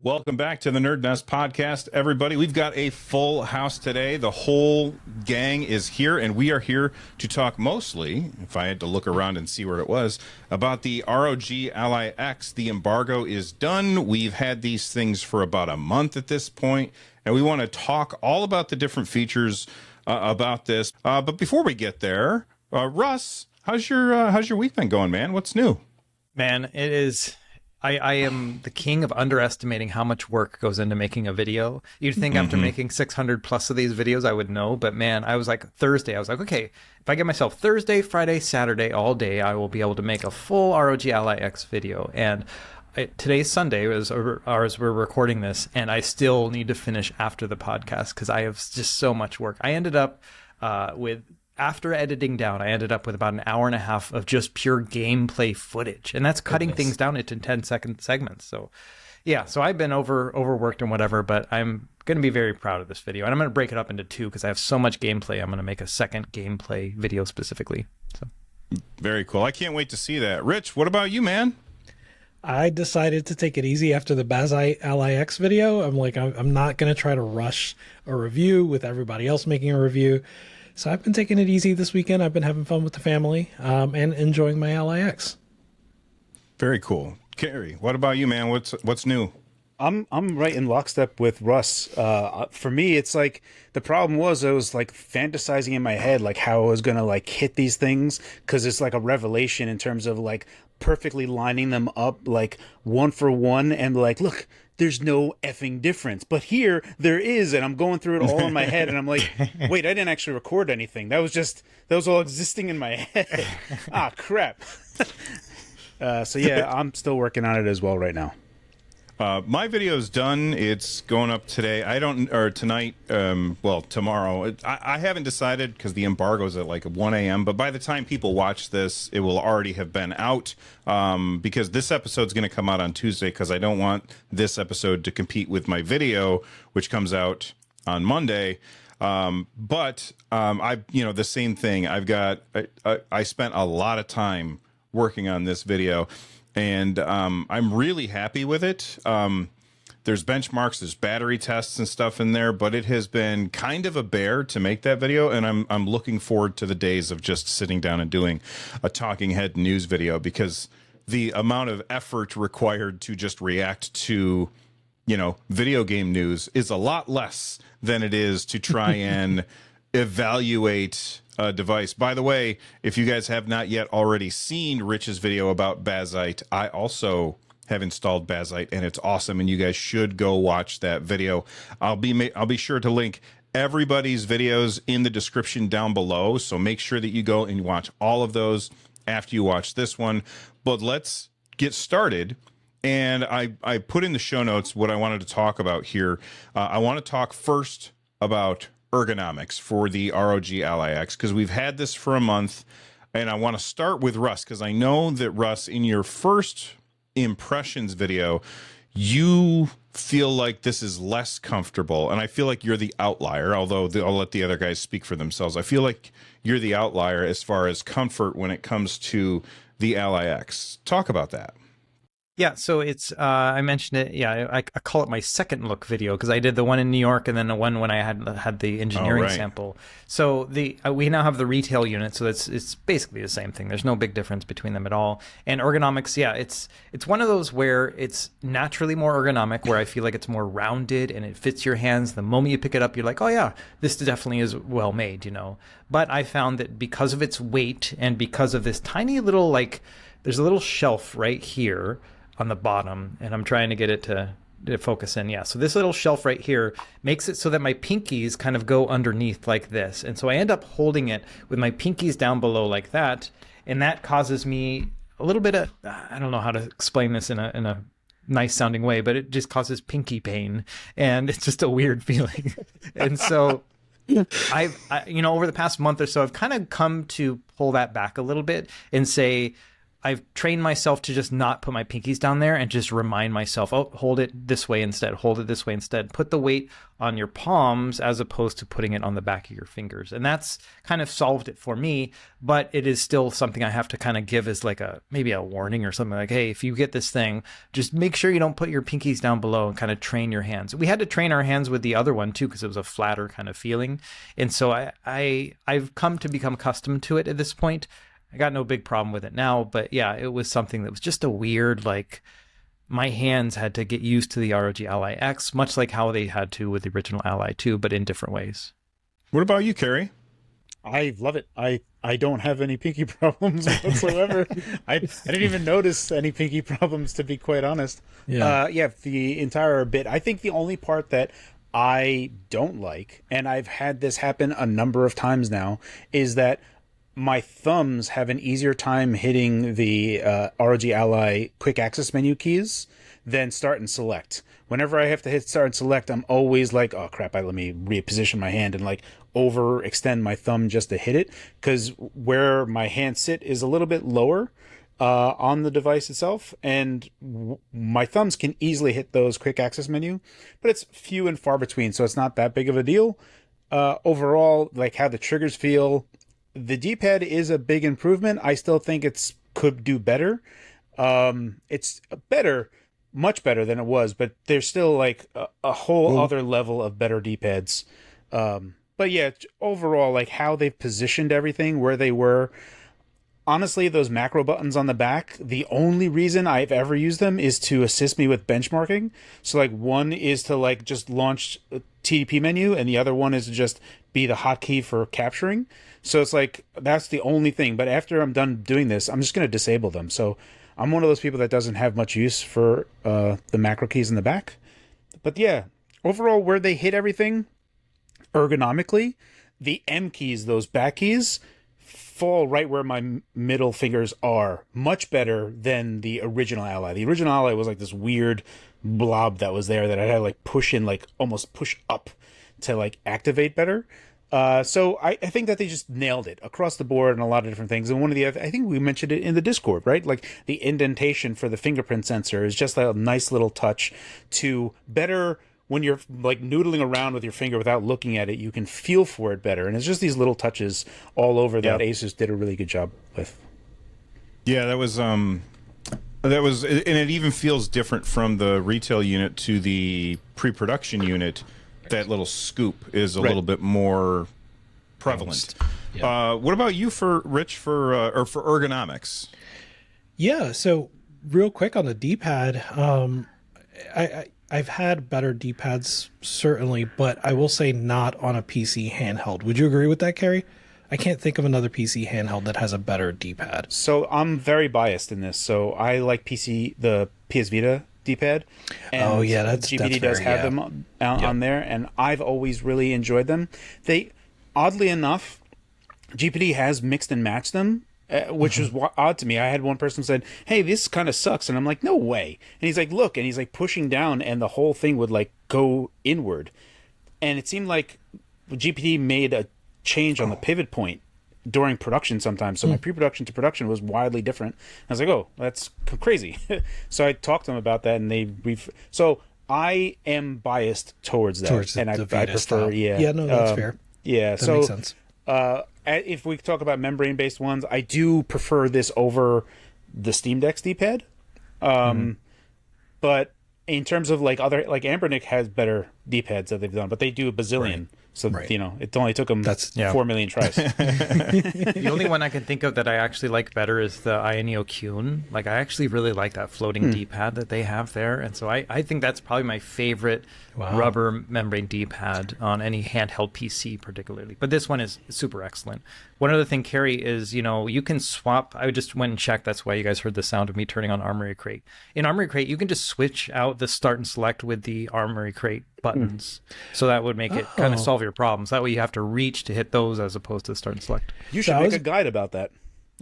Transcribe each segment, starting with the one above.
Welcome back to the NerdNest podcast, everybody. We've got a full house today. The whole gang is here, and we are here to talk mostly, if I had to look around and see where it was, about the ROG Ally X. The embargo is done. We've had these things for about a month at this point, and we want to talk all about the different features about this. But before we get there, Russ, how's your week been going, man? What's new? Man, it is... I am the king of underestimating how much work goes into making a video. You'd think after making 600 plus of these videos, I would know. But man, I was like, Thursday, I was like, okay, if I get myself Thursday, Friday, Saturday, all day, I will be able to make a full ROG Ally X video. And today's Sunday, as we're recording this, and I still need to finish after the podcast because I have just so much work. I ended up after editing down, I ended up with about an hour and a half of just pure gameplay footage. And that's cutting things down into 10-second segments. So yeah, so I've been overworked and whatever, but I'm going to be very proud of this video. And I'm going to break it up into two because I have so much gameplay. I'm going to make a second gameplay video specifically. So very cool. I can't wait to see that. Rich, what about you, man? I decided to take it easy after the Bazzite Ally X video. I'm like, I'm not going to try to rush a review with everybody else making a review. So I've been taking it easy this weekend. I've been having fun with the family and enjoying my Ally X. Very cool. Cary, what about you, man? What's new? I'm right in lockstep with Russ. For me, it's like the problem was I was like fantasizing in my head like how I was gonna like hit these things because it's like a revelation in terms of like perfectly lining them up like one for one and like look. There's no effing difference. But here, there is, and I'm going through it all in my head, and I'm like, wait, I didn't actually record anything. That was all existing in my head. Ah, crap. So yeah, I'm still working on it as well right now. My video's done. It's going up today. Tonight. Well, tomorrow. I haven't decided because the embargo's at like 1 a.m. But by the time people watch this, it will already have been out. Because this episode's going to come out on Tuesday because I don't want this episode to compete with my video, which comes out on Monday. But the same thing. I spent a lot of time working on this video. And I'm really happy with it. There's benchmarks, there's battery tests and stuff in there, but it has been kind of a bear to make that video. And I'm looking forward to the days of just sitting down and doing a talking head news video because the amount of effort required to just react to, video game news is a lot less than it is to try and evaluate a device. By the way, if you guys have not yet already seen Rich's video about Bazzite, I also have installed Bazzite and it's awesome and you guys should go watch that video. I'll be sure to link everybody's videos in the description down below, so make sure that you go and watch all of those after you watch this one. But let's get started. And I put in the show notes what I wanted to talk about here. I want to talk first about ergonomics for the ROG Ally X because we've had this for a month, and I want to start with Russ because I know that Russ, in your first impressions video, you feel like this is less comfortable, and I feel like you're the outlier, although I'll let the other guys speak for themselves. I feel like you're the outlier as far as comfort when it comes to the Ally X. Talk about that. yeah, so it's I mentioned it. Yeah, I call it my second look video because I did the one in New York and then the one when I had the engineering sample. So we now have the retail unit, so it's basically the same thing. There's no big difference between them at all. And ergonomics, yeah, it's one of those where it's naturally more ergonomic, where I feel like it's more rounded and it fits your hands. The moment you pick it up, you're like, oh yeah, this definitely is well made, But I found that because of its weight and because of this tiny little there's a little shelf right here on the bottom, and I'm trying to get it to focus in. Yeah, so this little shelf right here makes it so that my pinkies kind of go underneath like this. And so I end up holding it with my pinkies down below like that. And that causes me a little bit of, I don't know how to explain this in a nice sounding way, but it just causes pinky pain. And it's just a weird feeling. And so I've over the past month or so, I've kind of come to pull that back a little bit and say, I've trained myself to just not put my pinkies down there and just remind myself, oh, hold it this way instead, hold it this way instead. Put the weight on your palms as opposed to putting it on the back of your fingers. And that's kind of solved it for me, but it is still something I have to kind of give as like maybe a warning or something like, hey, if you get this thing, just make sure you don't put your pinkies down below and kind of train your hands. We had to train our hands with the other one too, because it was a flatter kind of feeling. And so I've come to become accustomed to it at this point. I got no big problem with it now, but yeah, it was something that was just a weird, like, my hands had to get used to the ROG Ally X, much like how they had to with the original Ally 2, but in different ways. What about you, Cary? I love it. I don't have any pinky problems whatsoever. I didn't even notice any pinky problems, to be quite honest. Yeah, the entire bit. I think the only part that I don't like, and I've had this happen a number of times now, is that my thumbs have an easier time hitting the ROG Ally quick access menu keys than start and select. Whenever I have to hit start and select, I'm always like, oh crap, let me reposition my hand and like overextend my thumb just to hit it, because where my hand sit is a little bit lower on the device itself, and my thumbs can easily hit those quick access menu, but it's few and far between, so it's not that big of a deal. Overall, like how the triggers feel, the D-pad is a big improvement. I still think could do better. It's better, much better than it was, but there's still like a whole other level of better D-pads. But yeah, overall, like how they've positioned everything, where they were. Honestly, those macro buttons on the back, the only reason I've ever used them is to assist me with benchmarking. So like one is to like just launch a TDP menu, and the other one is to just be the hotkey for capturing. So it's like, that's the only thing. But after I'm done doing this, I'm just going to disable them. So I'm one of those people that doesn't have much use for the macro keys in the back. But yeah, overall, where they hit everything ergonomically, the M keys, those back keys, fall right where my middle fingers are. Much better than the original Ally. The original Ally was like this weird blob that was there that I had to like push in, like almost push up to like activate better. So I think that they just nailed it across the board and a lot of different things. And one of the other, I think we mentioned it in the Discord, right? Like the indentation for the fingerprint sensor is just a nice little touch to better, when you're like noodling around with your finger without looking at it, you can feel for it better. And it's just these little touches all over that Asus did a really good job with. Yeah, that was, and it even feels different from the retail unit to the pre-production unit. That little scoop is a little bit more prevalent. Yeah. What about you, Rich, for ergonomics? Yeah, so real quick on the D-pad, I've had better D-pads certainly, but I will say not on a PC handheld. Would you agree with that, Cary? I can't think of another PC handheld that has a better D-pad. So I'm very biased in this. So I like the PS Vita D-pad. And GPD does have them on there, and I've always really enjoyed them. They, oddly enough, GPD has mixed and matched them, which was odd to me. I had one person said, hey, this kind of sucks, and I'm like, no way. And he's like, look, and he's like pushing down, and the whole thing would like go inward. And it seemed like GPD made a change on the pivot point during production sometimes. So my pre-production to production was wildly different. I was like, oh, that's crazy. So I talked to them about that, and so I am biased towards that. And I prefer style. That's fair. Yeah, that makes sense. If we talk about membrane-based ones, I do prefer this over the Steam Deck's D-pad. But in terms of like other, like Ambernick has better D-pads that they've done, but they do a bazillion. Right. So, you know, it only took them 4 million tries. The only one I can think of that I actually like better is the Ioneo Qun. Like, I actually really like that floating D-pad that they have there. And so I think that's probably my favorite rubber membrane D-pad on any handheld PC particularly. But this one is super excellent. One other thing, Cary, is, you know, you can swap. I just went and checked. That's why you guys heard the sound of me turning on Armory Crate. In Armory Crate, you can just switch out the start and select with the Armory Crate buttons. So that would make it kind of solve your problems. That way you have to reach to hit those as opposed to start and select. You should make a guide about that.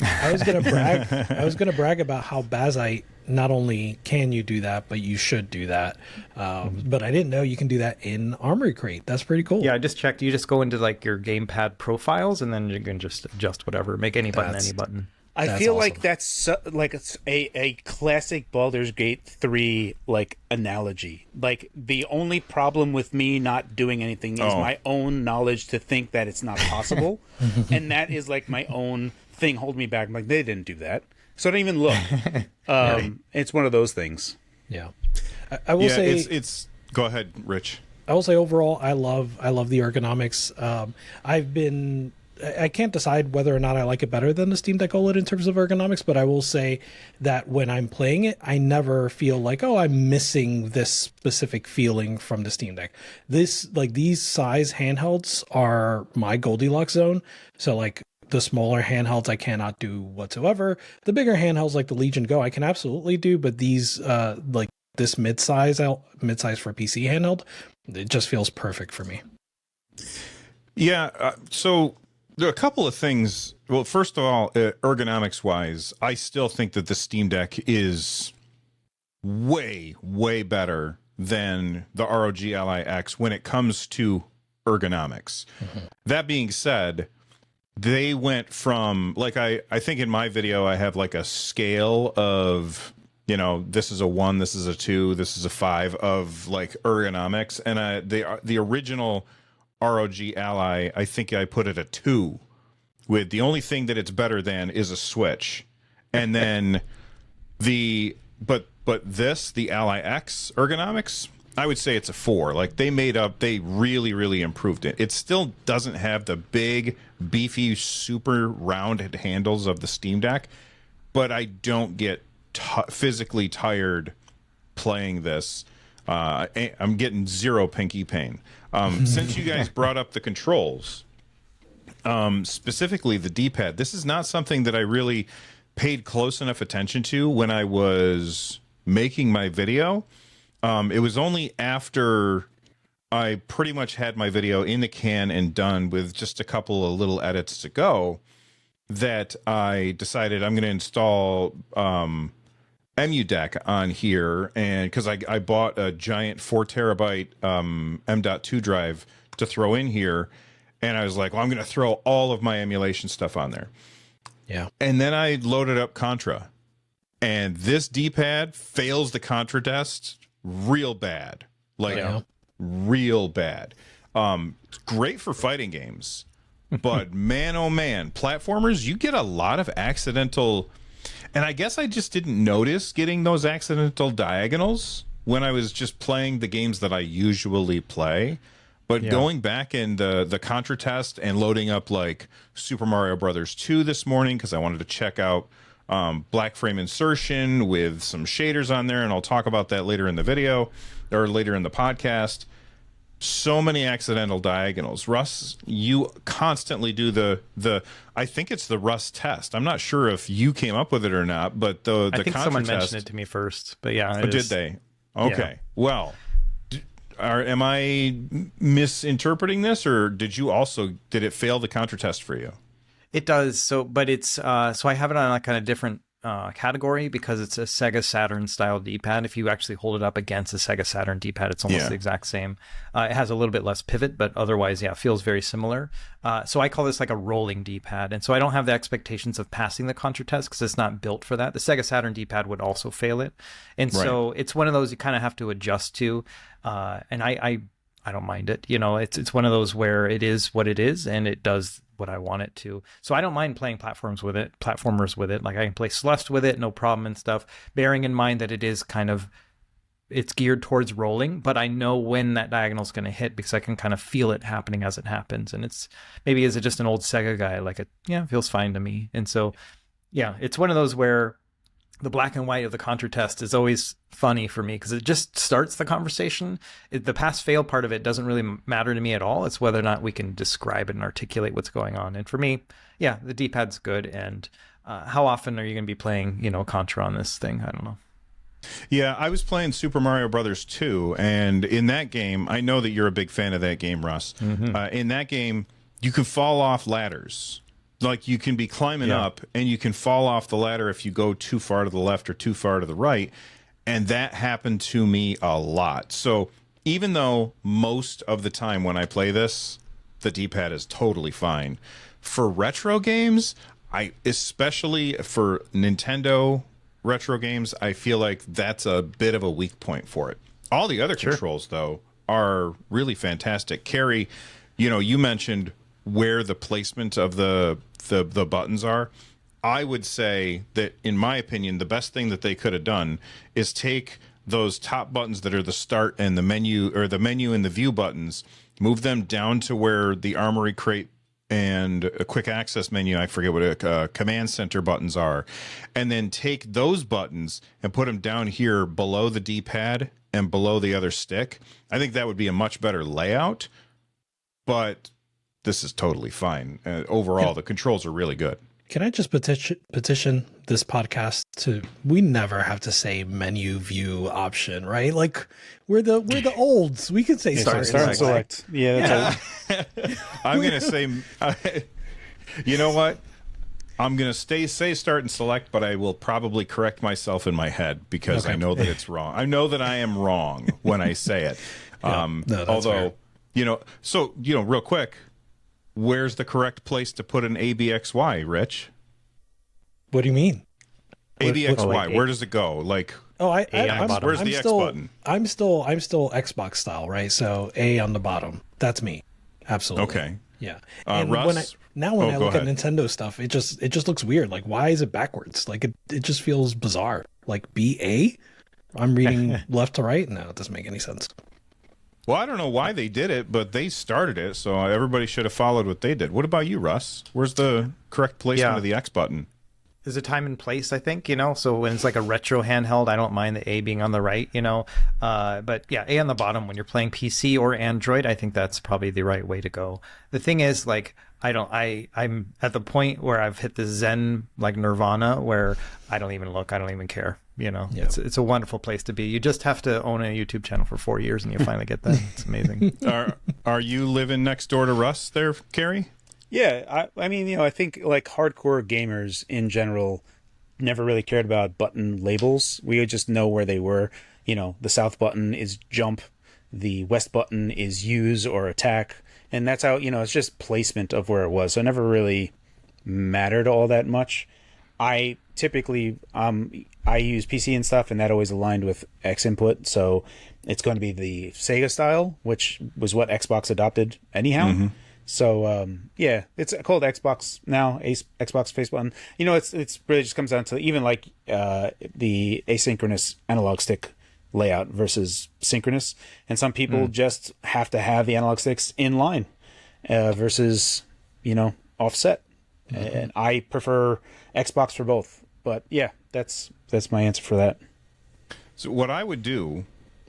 I was gonna brag. I was gonna brag about how Bazzite, not only can you do that, but you should do that. But I didn't know you can do that in Armory Crate. That's pretty cool. Yeah, I just checked. You just go into like your gamepad profiles, and then you can just adjust whatever, make any button any button. I feel like that's like it's a classic Baldur's Gate 3 like analogy. Like the only problem with me not doing anything is my own knowledge to think that it's not possible, and that is like my own thing holding me back. I'm like, they didn't do that, so I don't even look. It's one of those things. Yeah, I will say it's. Go ahead, Rich. I will say overall, I love the ergonomics. I can't decide whether or not I like it better than the Steam Deck OLED in terms of ergonomics, but I will say that when I'm playing it, I never feel like, oh, I'm missing this specific feeling from the Steam Deck. These size handhelds are my Goldilocks zone. So like the smaller handhelds I cannot do whatsoever. The bigger handhelds like the Legion Go I can absolutely do, but these like this mid-size for PC handheld, it just feels perfect for me. Yeah, so there are a couple of things. Well, first of all, ergonomics wise, I still think that the Steam Deck is way, way better than the ROG Ally X when it comes to ergonomics. That being said, they went from, like, I think in my video, I have like a scale of, you know, this is a 1, this is a 2, this is a 5 of like ergonomics. And the original ROG Ally, I think I put it a 2, with the only thing that it's better than is a Switch. And then the Ally X ergonomics, I would say it's a 4. Like they really, really improved it. It still doesn't have the big, beefy, super rounded handles of the Steam Deck, but I don't get physically tired playing this. I'm getting zero pinky pain. Since you guys brought up the controls, specifically the D-pad, this is not something that I really paid close enough attention to when I was making my video. It was only after I pretty much had my video in the can and done with just a couple of little edits to go that I decided I'm going to install EmuDeck on here, and because I bought a giant 4 terabyte M.2 drive to throw in here, and I was like, well, I'm going to throw all of my emulation stuff on there. Yeah. And then I loaded up Contra, and this D-pad fails the Contra test real bad. Like, real bad. It's great for fighting games, but man, oh man, platformers, you get a lot of accidental... And I guess I just didn't notice getting those accidental diagonals when I was just playing the games that I usually play. But going back in the Contra test and loading up like Super Mario Brothers 2 this morning because I wanted to check out black frame insertion with some shaders on there, and I'll talk about that later in the video or later in the podcast. So many accidental diagonals. Russ, you constantly do the I think it's the Russ test. I'm not sure if you came up with it or not, but the I think Contra someone test, mentioned it to me first. But yeah, did they? Okay. Yeah. Well, am I misinterpreting this, or did it fail the Contra test for you? It does. So, but it's so I have it on a kind of different category because it's a Sega Saturn style D-pad. If you actually hold it up against a Sega Saturn D-pad, it's almost the exact same. It has a little bit less pivot, but otherwise, it feels very similar. So I call this like a rolling D-pad. And so I don't have the expectations of passing the Contra test because it's not built for that. The Sega Saturn D-pad would also fail it. And so it's one of those you kind of have to adjust to. And I don't mind it. You know, it's one of those where it is what it is and it does what I want it to. So I don't mind playing platformers with it. Like I can play Celeste with it, no problem and stuff, bearing in mind that it is it's geared towards rolling, but I know when that diagonal is going to hit because I can kind of feel it happening as it happens. And it's maybe as just an old Sega guy, like it feels fine to me. And so, it's one of those where the black and white of the Contra test is always funny for me because it just starts the conversation. The pass-fail part of it doesn't really matter to me at all. It's whether or not we can describe it and articulate what's going on. And for me, the D-pad's good. And how often are you going to be playing, Contra on this thing? I don't know. Yeah, I was playing Super Mario Brothers 2, and in that game, I know that you're a big fan of that game, Russ. Mm-hmm. In that game, you can fall off ladders. Like you can be climbing up and you can fall off the ladder if you go too far to the left or too far to the right. And that happened to me a lot. So even though most of the time when I play this, the D-pad is totally fine. For retro games, I especially for Nintendo retro games, I feel like that's a bit of a weak point for it. All the other controls, though, are really fantastic. Cary, you mentioned where the placement of the buttons are. I would say that, in my opinion, the best thing that they could have done is take those top buttons that are the start and the menu, or the menu and the view buttons, move them down to where the armory crate and a quick access menu, I forget what a command center buttons are, and then take those buttons and put them down here below the D-pad and below the other stick. I think that would be a much better layout, but this is totally fine. Overall, the controls are really good. Can I just petition this podcast to, we never have to say menu view option, right? Like we're the olds. We can say start and select. Yeah. I'm going to say, you know what? I'm going to say start and select, but I will probably correct myself in my head because I know that it's wrong. I know that I am wrong when I say it. Although, fair. Real quick, where's the correct place to put an ABXY, Rich? What do you mean? ABXY, where does it go? Like, where's the X button? I'm still Xbox style, right? So A on the bottom. That's me. Absolutely. Okay. Yeah. And Russ? when I look at Nintendo stuff, it just looks weird. Like, why is it backwards? Like, it just feels bizarre. Like BA? I'm reading left to right. No, it doesn't make any sense. Well, I don't know why they did it, but they started it, so everybody should have followed what they did. What about you, Russ? Where's the correct placement of the X button? There's a time and place, I think, so when it's like a retro handheld, I don't mind the A being on the right, but yeah, A on the bottom when you're playing PC or Android, I think that's probably the right way to go. The thing is, like, I'm at the point where I've hit the Zen, like nirvana, where I don't even look, I don't even care. It's a wonderful place to be. You just have to own a YouTube channel for 4 years and you finally get that. It's amazing. Are you living next door to Russ there, Cary? Yeah, I mean, I think like hardcore gamers in general never really cared about button labels. We would just know where they were. The south button is jump, the west button is use or attack, and that's how, it's just placement of where it was. So it never really mattered all that much. I typically, I use PC and stuff, and that always aligned with X input. So it's going to be the Sega style, which was what Xbox adopted anyhow. Mm-hmm. So it's called Xbox now, Xbox face button. It's really just comes down to even like the asynchronous analog stick layout versus synchronous, and some people just have to have the analog sticks in line versus offset. Mm-hmm. And I prefer Xbox for both. But yeah, that's my answer for that. So what I would do,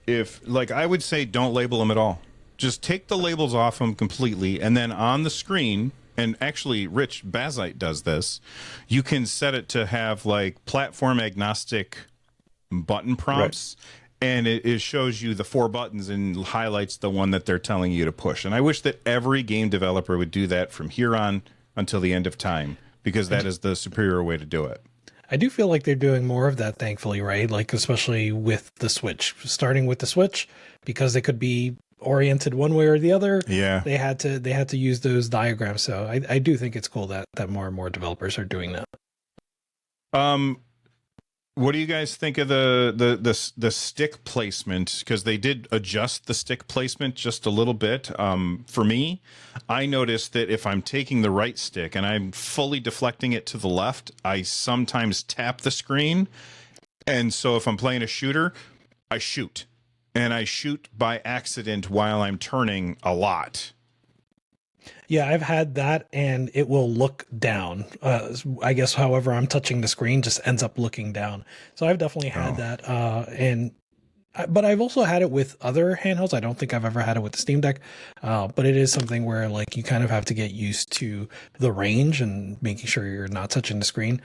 I would say don't label them at all. Just take the labels off them completely, and then on the screen, and actually Rich Bazzite does this, you can set it to have like platform agnostic button prompts, and it shows you the 4 buttons and highlights the one that they're telling you to push. And I wish that every game developer would do that from here on until the end of time, because that is the superior way to do it. I do feel like they're doing more of that, thankfully, right? Like, especially with the Switch, starting with the Switch, because they could be oriented one way or the other. Yeah, they had to use those diagrams. So I do think it's cool that more and more developers are doing that. What do you guys think of the stick placement? Because they did adjust the stick placement just a little bit. For me, I noticed that if I'm taking the right stick and I'm fully deflecting it to the left, I sometimes tap the screen. And so if I'm playing a shooter, I shoot. And I shoot by accident while I'm turning a lot. Yeah, I've had that, and it will look down. I guess however I'm touching the screen just ends up looking down. So I've definitely had that. But I've also had it with other handhelds. I don't think I've ever had it with the Steam Deck. But it is something where like you kind of have to get used to the range and making sure you're not touching the screen.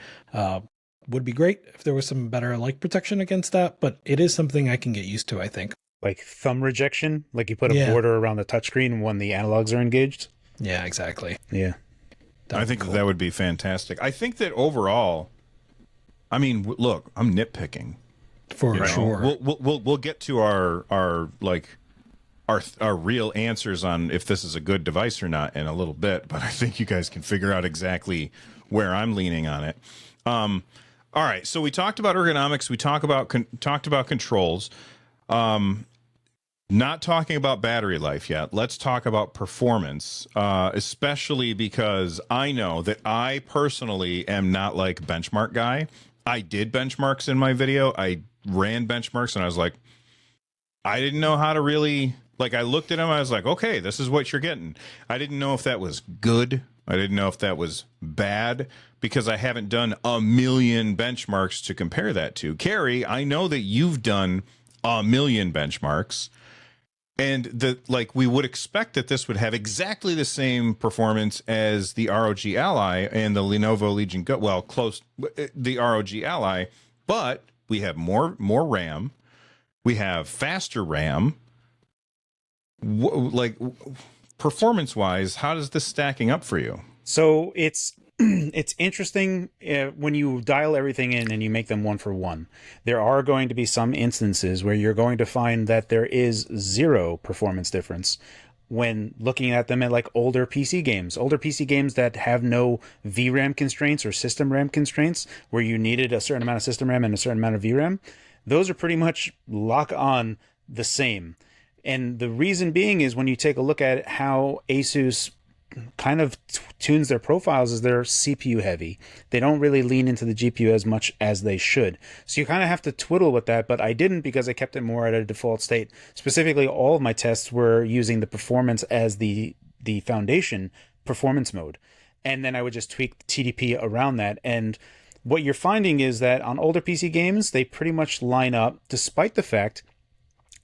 Would be great if there was some better like protection against that, but it is something I can get used to, I think. Like thumb rejection, like you put a border around the touchscreen when the analogs are engaged. Yeah, exactly. Yeah. I think that would be fantastic. I think that overall, I mean, look, I'm nitpicking. For sure. We'll get to our like are real answers on if this is a good device or not in a little bit, but I think you guys can figure out exactly where I'm leaning on it. All right, so we talked about ergonomics. We talked about controls. Not talking about battery life yet. Let's talk about performance, especially because I know that I personally am not like benchmark guy. I did benchmarks in my video. I ran benchmarks and I was like, I didn't know how to really, like, I looked at them. I was like, okay, this is what you're getting. I didn't know if that was good. I didn't know if that was bad because I haven't done a million benchmarks to compare that to. Cary, I know that you've done a million benchmarks. And we would expect that this would have exactly the same performance as the ROG Ally and the Lenovo Legion Go. Well, close the ROG Ally, but we have more RAM, we have faster RAM. Performance wise, how does this stacking up for you? So it's it's interesting when you dial everything in and you make them one for one. There are going to be some instances where you're going to find that there is zero performance difference when looking at them at like older PC games that have no VRAM constraints or system RAM constraints, where you needed a certain amount of system RAM and a certain amount of VRAM. Those are pretty much lock on the same. And the reason being is when you take a look at how Asus kind of tunes their profiles, is they're CPU heavy. They don't really lean into the GPU as much as they should. So you kind of have to twiddle with that, but I didn't because I kept it more at a default state. Specifically, all of my tests were using the performance as the foundation performance mode. And then I would just tweak the TDP around that. And what you're finding is that on older PC games, they pretty much line up, despite the fact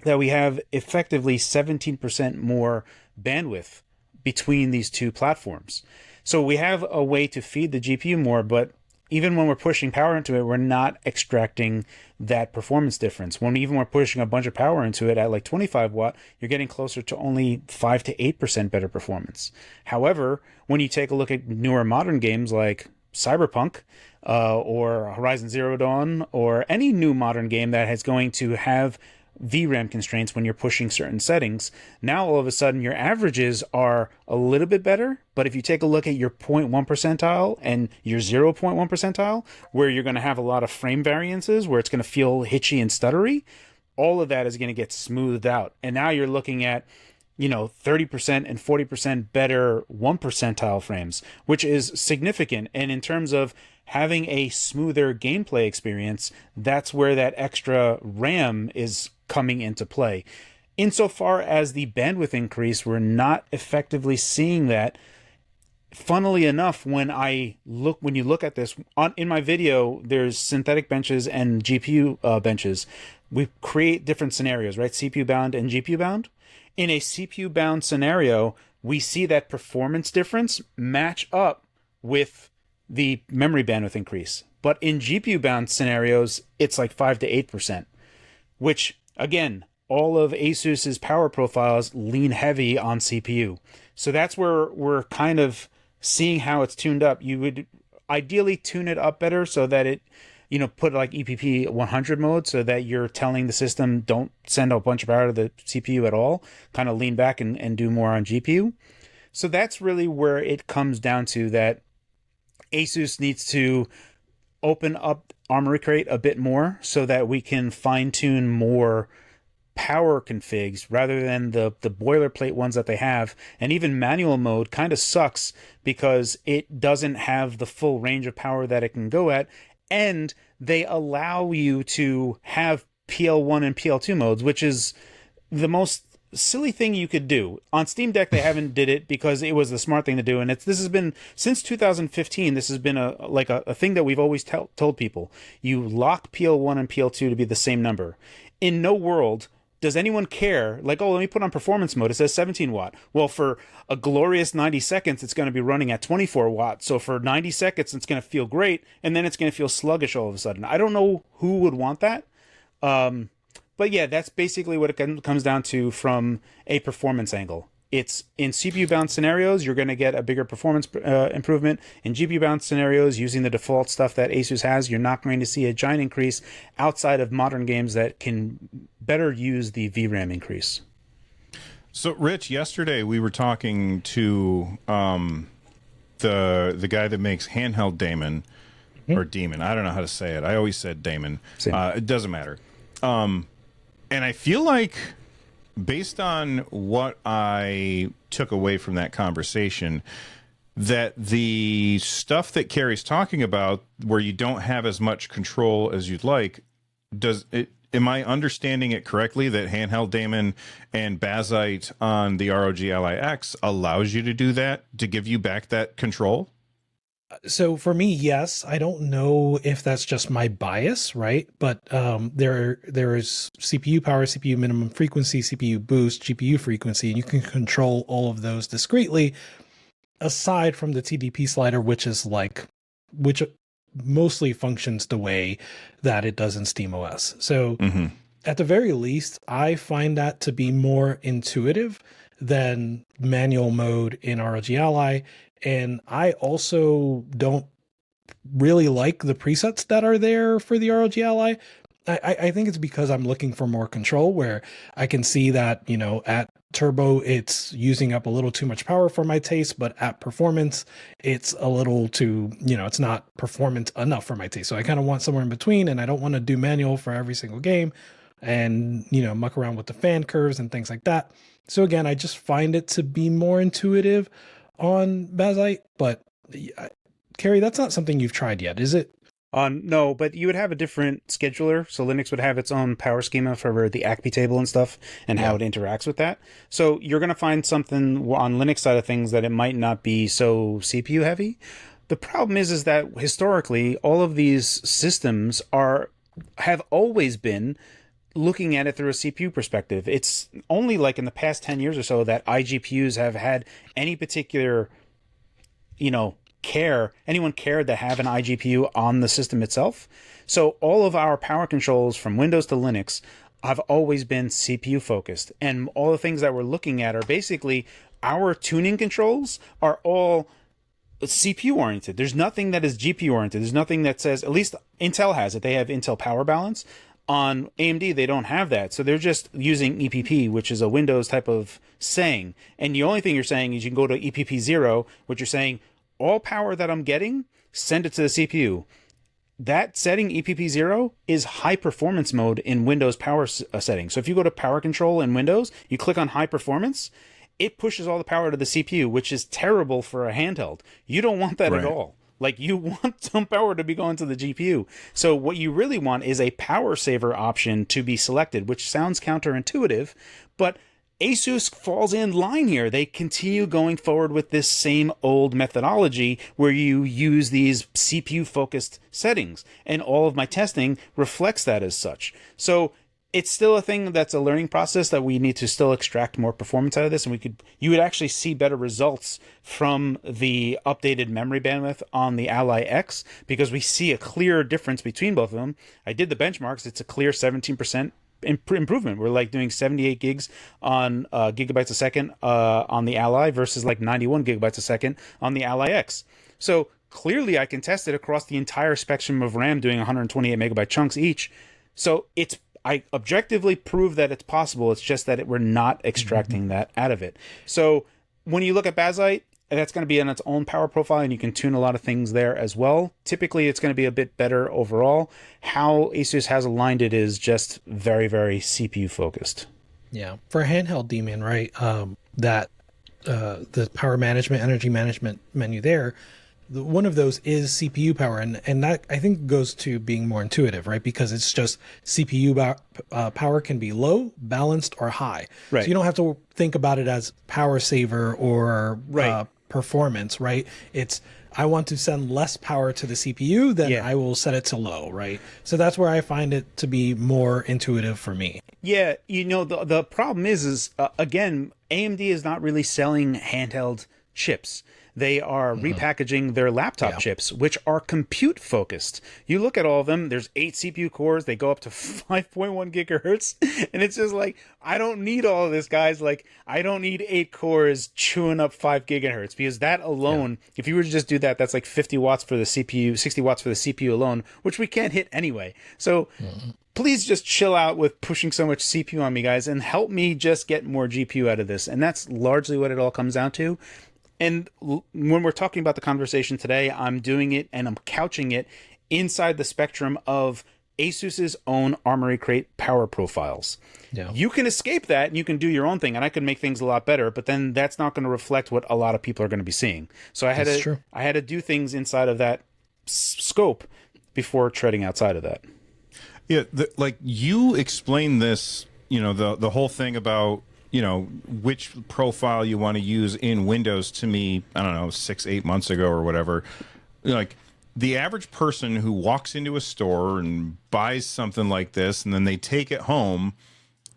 that we have effectively 17% more bandwidth between these two platforms. So we have a way to feed the GPU more, but even when we're pushing power into it, we're not extracting that performance difference. Even we're pushing a bunch of power into it at like 25 watt, you're getting closer to only 5 to 8% better performance. However, when you take a look at newer modern games like Cyberpunk or Horizon Zero Dawn, or any new modern game that is going to have VRAM constraints when you're pushing certain settings, now all of a sudden your averages are a little bit better. But if you take a look at your 0.1 percentile and your 0.1 percentile, where you're going to have a lot of frame variances, where it's going to feel hitchy and stuttery, all of that is going to get smoothed out. And now you're looking at 30% and 40% better 1 percentile frames, which is significant. And in terms of having a smoother gameplay experience, that's where that extra RAM is coming into play. Insofar as the bandwidth increase, we're not effectively seeing that. Funnily enough, when you look at this in my video, there's synthetic benches and GPU benches. We create different scenarios, right? CPU bound and GPU bound. In a CPU bound scenario, we see that performance difference match up with the memory bandwidth increase. But in GPU bound scenarios, it's like 5 to 8%, which again, all of Asus's power profiles lean heavy on CPU. So that's where we're kind of seeing how it's tuned up. You would ideally tune it up better so that it, put like EPP 100 mode, so that you're telling the system don't send a bunch of power to the CPU at all, kind of lean back and do more on GPU. So that's really where it comes down to, that Asus needs to open up Armory Crate a bit more so that we can fine tune more power configs rather than the boilerplate ones that they have. And even manual mode kind of sucks because it doesn't have the full range of power that it can go at. And they allow you to have PL1 and PL2 modes, which is the most silly thing you could do. On Steam Deck, they haven't did it because it was the smart thing to do. And this has been, since 2015, this has been a thing that we've always told people. You lock PL1 and PL2 to be the same number. In no world does anyone care, like, oh, let me put on performance mode, it says 17 watt. Well, for a glorious 90 seconds, it's going to be running at 24 watts. So for 90 seconds, it's going to feel great, and then it's going to feel sluggish all of a sudden. I don't know who would want that. But yeah, that's basically what it comes down to from a performance angle. It's in CPU-bound scenarios, you're going to get a bigger performance improvement. In GPU-bound scenarios, using the default stuff that Asus has, you're not going to see a giant increase outside of modern games that can better use the VRAM increase. So, Rich, yesterday we were talking to the guy that makes handheld Damon or Demon. I don't know how to say it. I always said Damon. It doesn't matter. And I feel like, based on what I took away from that conversation, that the stuff that Cary's talking about, where you don't have as much control as you'd like, am I understanding it correctly that handheld Damon and Bazzite on the ROG Ally X allows you to do that, to give you back that control? So for me, yes. I don't know if that's just my bias, right? But there is CPU power, CPU minimum frequency, CPU boost, GPU frequency, and you can control all of those discretely, aside from the TDP slider, which mostly functions the way that it does in SteamOS. So at the very least, I find that to be more intuitive than manual mode in ROG Ally. And I also don't really like the presets that are there for the ROG Ally. I think it's because I'm looking for more control, where I can see that, at turbo, it's using up a little too much power for my taste, but at performance, it's a little too, it's not performant enough for my taste. So I kind of want somewhere in between, and I don't want to do manual for every single game and, muck around with the fan curves and things like that. So again, I just find it to be more intuitive on Bazzite, but Cary, that's not something you've tried yet, is it? No, but you would have a different scheduler. So Linux would have its own power schema for the ACPI table and stuff and how it interacts with that. So you're going to find something on Linux side of things that it might not be so CPU heavy. The problem is that historically, all of these systems have always been looking at it through a CPU perspective. It's only like in the past 10 years or so that iGPUs have had any particular, anyone cared to have an iGPU on the system itself. So all of our power controls from Windows to Linux have always been CPU focused. And all the things that we're looking at are basically our tuning controls are all CPU oriented. There's nothing that is GPU oriented. There's nothing that says, at least Intel has it. They have Intel Power Balance. On AMD, they don't have that. So they're just using EPP, which is a Windows type of saying. And the only thing you're saying is you can go to EPP 0, which you're saying, all power that I'm getting, send it to the CPU. That setting, EPP 0, is high performance mode in Windows power settings. So if you go to power control in Windows, you click on high performance, it pushes all the power to the CPU, which is terrible for a handheld. You don't want that at all. Like, you want some power to be going to the GPU. So what you really want is a power saver option to be selected, which sounds counterintuitive, but Asus falls in line here. They continue going forward with this same old methodology where you use these CPU-focused settings, and all of my testing reflects that as such. So it's still a thing that's a learning process that we need to still extract more performance out of this, and you would actually see better results from the updated memory bandwidth on the Ally X, because we see a clear difference between both of them. I did the benchmarks. It's a clear 17% improvement. We're like doing 78 gigs on gigabytes a second on the Ally versus like 91 gigabytes a second on the Ally X. So clearly I can test it across the entire spectrum of RAM doing 128 megabyte chunks each. So I objectively prove that it's possible. It's just that we're not extracting that out of it. So when you look at Bazzite, that's going to be in its own power profile, and you can tune a lot of things there as well. Typically, it's going to be a bit better overall. How Asus has aligned it is just very, very CPU focused. Yeah. For handheld Demon, right, the power management, energy management menu there, one of those is CPU power, and that I think goes to being more intuitive, right? Because it's just CPU power can be low, balanced, or high. Right. So you don't have to think about it as power saver or performance, right? It's I want to send less power to the CPU, then I will set it to low, right? So that's where I find it to be more intuitive for me. Yeah, the problem is again, AMD is not really selling handheld chips. They are repackaging their laptop chips, which are compute focused. You look at all of them, there's 8 CPU cores, they go up to 5.1 gigahertz, and it's just like, I don't need all of this, guys. Like, I don't need 8 cores chewing up 5 gigahertz, because that alone, if you were to just do that, that's like 50 watts for the CPU, 60 watts for the CPU alone, which we can't hit anyway. So please just chill out with pushing so much CPU on me, guys, and help me just get more GPU out of this. And that's largely what it all comes down to. And when we're talking about the conversation today, I'm doing it and I'm couching it inside the spectrum of Asus's own Armory Crate power profiles. Yeah. You can escape that and you can do your own thing, and I can make things a lot better, but then that's not going to reflect what a lot of people are going to be seeing. So I had to do things inside of that scope before treading outside of that. Yeah, like you explained this, the whole thing about, which profile you want to use in Windows to me, I don't know, 6-8 months ago or whatever. Like, the average person who walks into a store and buys something like this, and then they take it home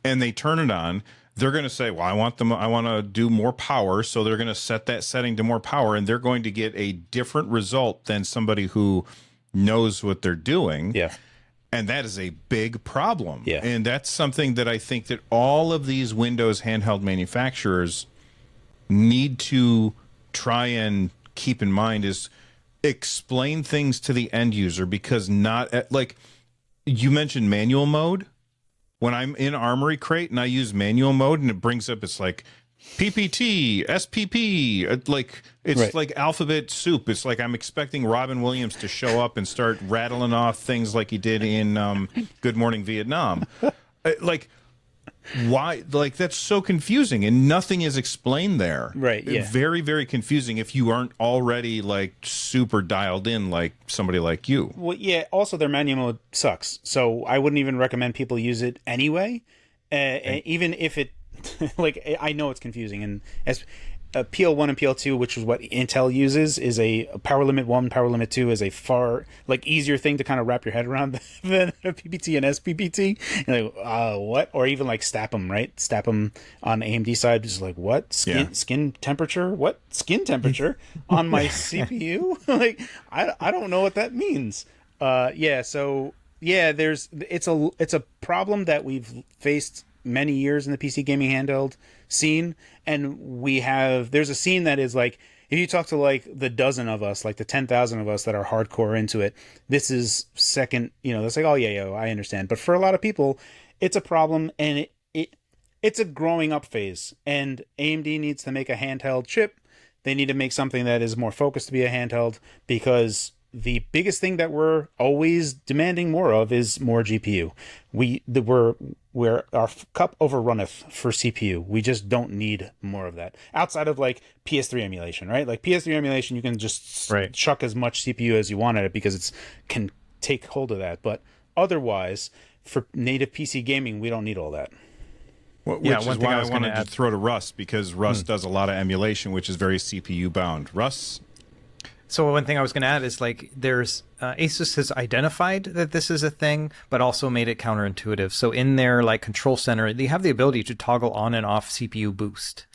and they turn it on, they're going to say, well, I want to do more power. So they're going to set that setting to more power, and they're going to get a different result than somebody who knows what they're doing. Yeah. And that is a big problem. Yeah. And that's something that I think that all of these Windows handheld manufacturers need to try and keep in mind is explain things to the end user, because like you mentioned manual mode. When I'm in Armory Crate and I use manual mode and it brings up, it's like PPT, SPP, like it's right. like alphabet soup. It's like I'm expecting Robin Williams to show up and start rattling off things like he did in Good Morning Vietnam. Like, why? Like, that's so confusing, and nothing is explained there. Right? Yeah. Very, very confusing if you aren't already like super dialed in, like somebody like you. Well, yeah. Also, their manual mode sucks, so I wouldn't even recommend people use it anyway. Even if it, like, I know it's confusing, and as PL1 and PL2, which is what Intel uses, is a power limit 1, power limit 2 is a far easier thing to kind of wrap your head around than a PPT and SPPT. And like, what? Or even like STAPM, right? STAPM on AMD side is like, what? Skin temperature? What? Skin temperature on my CPU? Like, I don't know what that means. So it's a problem that we've faced many years in the PC gaming handheld scene, and there's a scene that is like, if you talk to like the dozen of us, like the 10,000 of us that are hardcore into it, this is second, that's like, oh yeah, I understand. But for a lot of people, it's a problem, and it's a growing up phase, and AMD needs to make a handheld chip. They need to make something that is more focused to be a handheld, because the biggest thing that we're always demanding more of is more GPU. We're our cup overrunneth for CPU. We just don't need more of that. Outside of like PS3 emulation, right? Like PS3 emulation, you can just chuck as much CPU as you want at it because it can take hold of that. But otherwise, for native PC gaming, we don't need all that. Which is why I wanted to throw to Russ, because Russ does a lot of emulation, which is very CPU bound. Russ? So one thing I was going to add is like there's Asus has identified that this is a thing, but also made it counterintuitive. So in their like control center, they have the ability to toggle on and off CPU boost.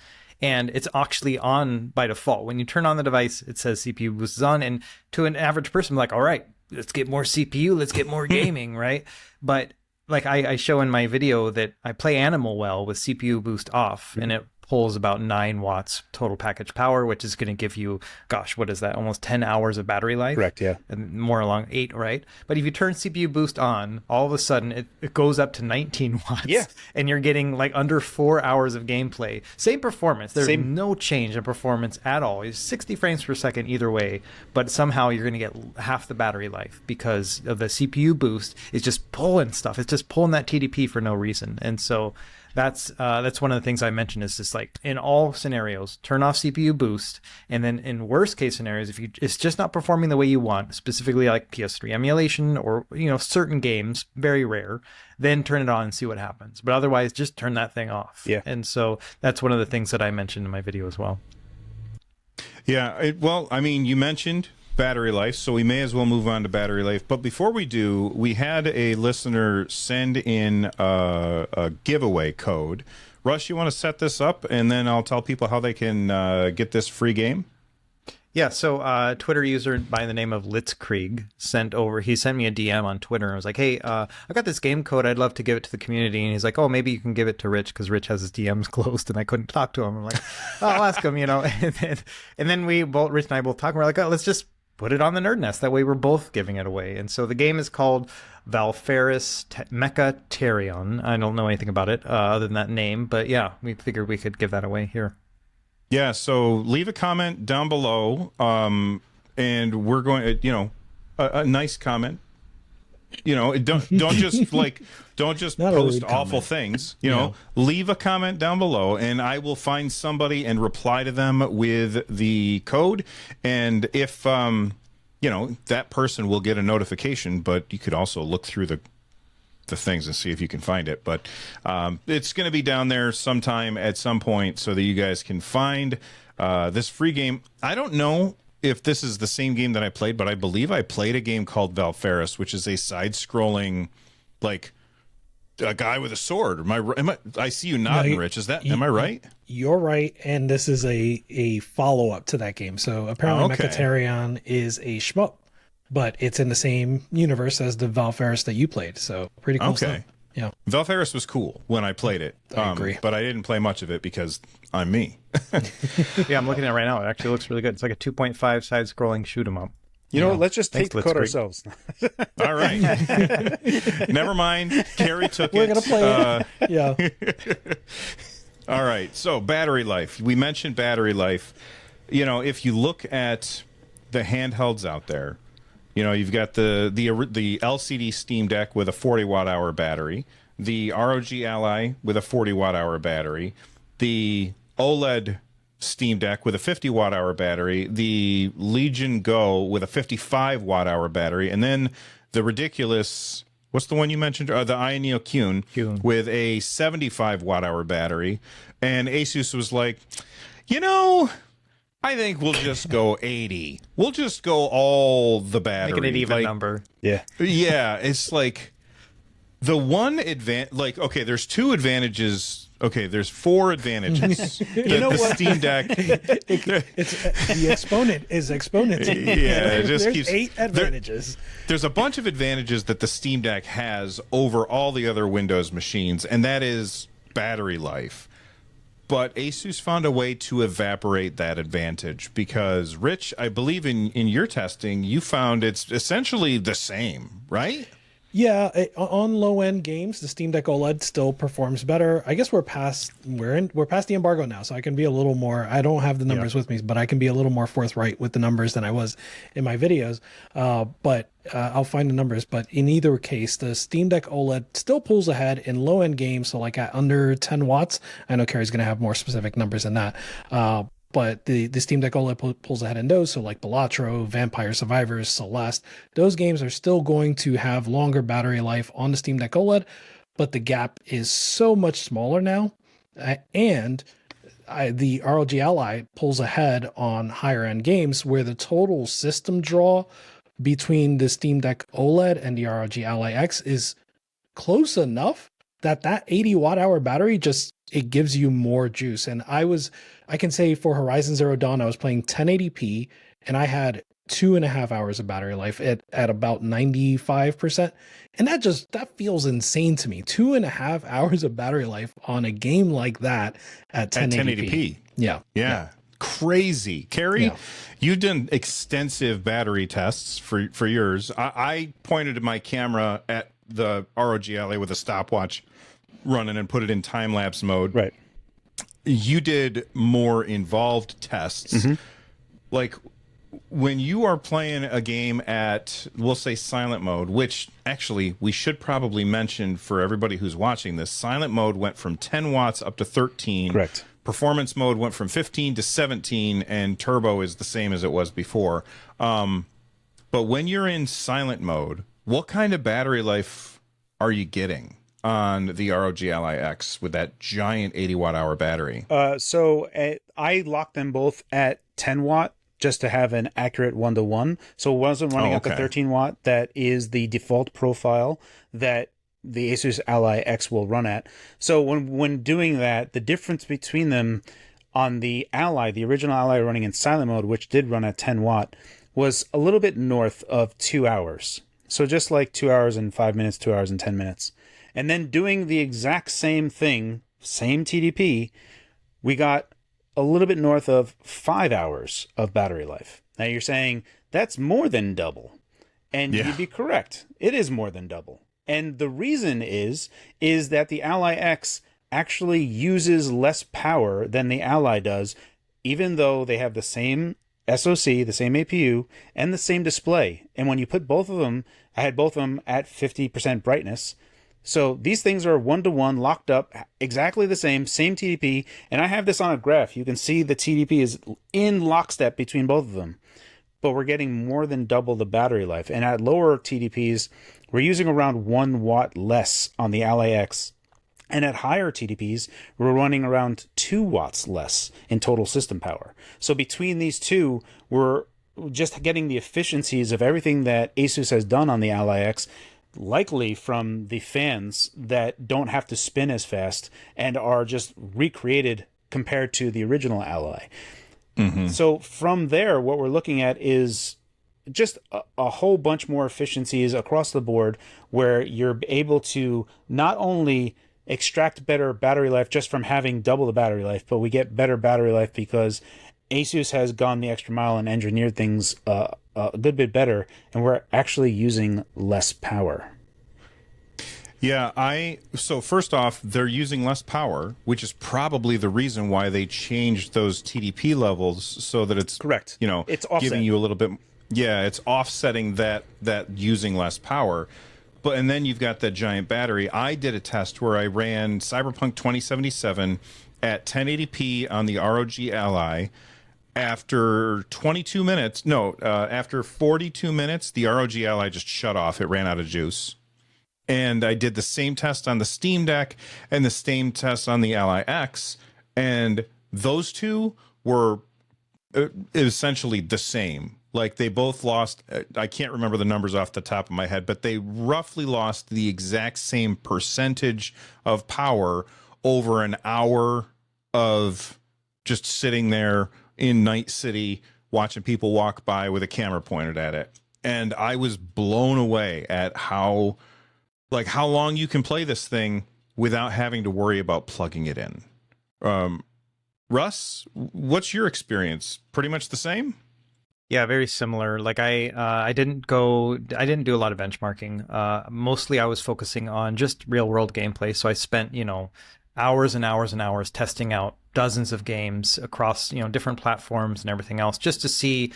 And it's actually on by default. When you turn on the device, it says CPU boost is on. And to an average person, like, all right, let's get more CPU, let's get more gaming, right? But like I show in my video that I play Animal Well with CPU boost off, and it pulls about 9 watts total package power, which is going to give you, gosh, what is that? Almost 10 hours of battery life. Correct, yeah. And more along 8, right? But if you turn CPU boost on, all of a sudden it goes up to 19 watts. Yeah. And you're getting like under 4 hours of gameplay. Same performance. There's no change in performance at all. It's 60 frames per second either way, but somehow you're going to get half the battery life because of the CPU boost is just pulling stuff. It's just pulling that TDP for no reason. And so that's one of the things I mentioned is just like in all scenarios, turn off CPU boost. And then in worst case scenarios, if it's just not performing the way you want, specifically like PS3 emulation or, certain games, very rare, then turn it on and see what happens. But otherwise, just turn that thing off. Yeah. And so that's one of the things that I mentioned in my video as well. Yeah. You mentioned battery life, so we may as well move on to battery life. But before we do, we had a listener send in a giveaway code. Russ, you want to set this up, and then I'll tell people how they can get this free game? Yeah, so Twitter user by the name of Litzkrieg sent me a DM on Twitter and was like, hey, I got this game code. I'd love to give it to the community. And he's like, oh, maybe you can give it to Rich because Rich has his DMs closed and I couldn't talk to him. I'm like, oh, I'll ask him, And then Rich and I both talk and we're like, oh, let's just put it on the NerdNest. That way we're both giving it away. And so the game is called Valfaris Mecha Terion. I don't know anything about it other than that name, but yeah, we figured we could give that away here. Yeah, so leave a comment down below, and we're going to, a nice comment. Don't just post awful things. Leave a comment down below, and I will find somebody and reply to them with the code. And if that person will get a notification, but you could also look through the things and see if you can find it. But it's going to be down there sometime at some point so that you guys can find this free game. I don't know if this is the same game that I played, but I believe I played a game called Valfaris, which is a side-scrolling, like a guy with a sword. I see you nodding, Rich. Am I right? You're right, and this is a follow-up to that game. So apparently Mechaterion is a shmup, but it's in the same universe as the Valfaris that you played. So pretty cool stuff. Yeah, Valfaris was cool when I played it. I agree. But I didn't play much of it because I'm me. Yeah, I'm looking at it right now. It actually looks really good. It's like a 2.5 side-scrolling shoot 'em up. Let's just take the code ourselves. All right. Never mind. Cary took We're it. We're going to play it. Yeah. All right. So battery life. We mentioned battery life. If you look at the handhelds out there, you've got the LCD Steam Deck with a 40 watt-hour battery, the ROG Ally with a 40 watt-hour battery, the OLED Steam Deck with a 50 watt-hour battery, the Legion Go with a 55 watt-hour battery, and then the ridiculous, what's the one you mentioned? The Ioneo Qun with a 75 watt-hour battery. And Asus was like, I think we'll just go 80. We'll just go all the battery. Make it an even number. Yeah. Yeah, it's like the one there's two advantages. Okay, there's four advantages. The Steam Deck. The exponent is exponent. Yeah, it just there's keeps 8 advantages. There's a bunch of advantages that the Steam Deck has over all the other Windows machines, and that is battery life. But Asus found a way to evaporate that advantage because, Rich, I believe in your testing, you found it's essentially the same, right? Yeah, on low-end games, the Steam Deck OLED still performs better. I guess we're past the embargo now, so I can be a little more. I don't have the numbers with me, but I can be a little more forthright with the numbers than I was in my videos. But I'll find the numbers. But in either case, the Steam Deck OLED still pulls ahead in low-end games. So like at under 10 watts, I know Cary's going to have more specific numbers than that. But the Steam Deck OLED pulls ahead in those. So like Balatro, Vampire Survivors, Celeste, those games are still going to have longer battery life on the Steam Deck OLED, but the gap is so much smaller now. And the ROG Ally pulls ahead on higher end games where the total system draw between the Steam Deck OLED and the ROG Ally X is close enough that 80 watt hour battery it gives you more juice. And I can say for Horizon Zero Dawn, I was playing 1080p and I had 2.5 hours of battery life at about 95%. And that feels insane to me. 2.5 hours of battery life on a game like that at 1080p. Yeah. Crazy. Cary, you've done extensive battery tests for yours. I pointed my camera at the ROG Ally with a stopwatch running and put it in time-lapse mode. Right. You did more involved tests. Mm-hmm. Like when you are playing a game at, we'll say, silent mode, which actually we should probably mention for everybody who's watching this, silent mode went from 10 watts up to 13. Correct. Performance mode went from 15 to 17, and turbo is the same as it was before. But when you're in silent mode, what kind of battery life are you getting on the ROG Ally X with that giant 80 watt hour battery? I locked them both at 10 watt just to have an accurate 1-to-1. So it wasn't running at the 13 watt. That is the default profile that the Asus Ally X will run at. So when doing that, the difference between them on the Ally, the original Ally running in silent mode, which did run at 10 watt, was a little bit north of 2 hours. So just like 2 hours and 5 minutes, 2 hours and 10 minutes. And then doing the exact same thing, same TDP, we got a little bit north of 5 hours of battery life. Now you're saying That's more than double. And Yeah. you'd be correct. It is more than double. And the reason is that the Ally X actually uses less power than the Ally does, even though they have the same SoC, the same APU, and the same display. And when you put both of them, I had both of them at 50% brightness. So these things are 1-to-1 locked up, exactly the same TDP. And I have this on a graph. You can see the TDP is in lockstep between both of them. But we're getting more than double the battery life. And at lower TDPs, we're using around 1 watt less on the Ally X. And at higher TDPs, we're running around 2 watts less in total system power. So between these two, we're just getting the efficiencies of everything that Asus has done on the Ally X, likely from the fans that don't have to spin as fast and are just recreated compared to the original Ally. Mm-hmm. So from there, what we're looking at is just a whole bunch more efficiencies across the board, where you're able to not only extract better battery life just from having double the battery life, but we get better battery life because Asus has gone the extra mile and engineered things a good bit better, and we're actually using less power. Yeah, so first off, they're using less power, which is probably the reason why they changed those TDP levels so that it's correct. It's giving you a little bit. Yeah, it's offsetting that using less power. And then you've got that giant battery. I did a test where I ran Cyberpunk 2077 at 1080p on the ROG Ally. After 22 minutes, after 42 minutes, the ROG Ally just shut off. It ran out of juice. And I did the same test on the Steam Deck and the same test on the Ally X, and those two were essentially the same. Like, they both lost, I can't remember the numbers off the top of my head, but they roughly lost the exact same percentage of power over an hour of just sitting there in Night City watching people walk by with a camera pointed at it. And I was blown away at how long you can play this thing without having to worry about plugging it in. Russ, what's your experience? Pretty much the same? Yeah, very similar. Like I didn't do a lot of benchmarking. Mostly I was focusing on just real world gameplay. So I spent, hours and hours and hours testing out dozens of games across, different platforms and everything else, just to see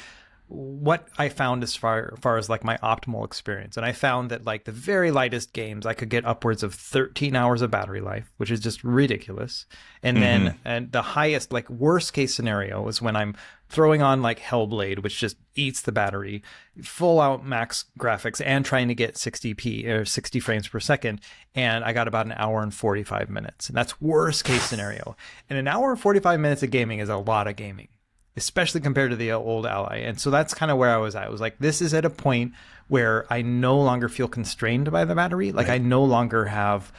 what I found as far as like my optimal experience. And I found that like the very lightest games, I could get upwards of 13 hours of battery life, which is just ridiculous. And then and the highest, like worst case scenario is when I'm throwing on like Hellblade, which just eats the battery, full out max graphics, and trying to get 60p or 60 frames per second. And I got about an hour and 45 minutes. And that's worst case scenario. And an hour and 45 minutes of gaming is a lot of gaming, especially compared to the old Ally. And so that's kind of where I was at. I was like, this is at a point where I no longer feel constrained by the battery. Like, I no longer have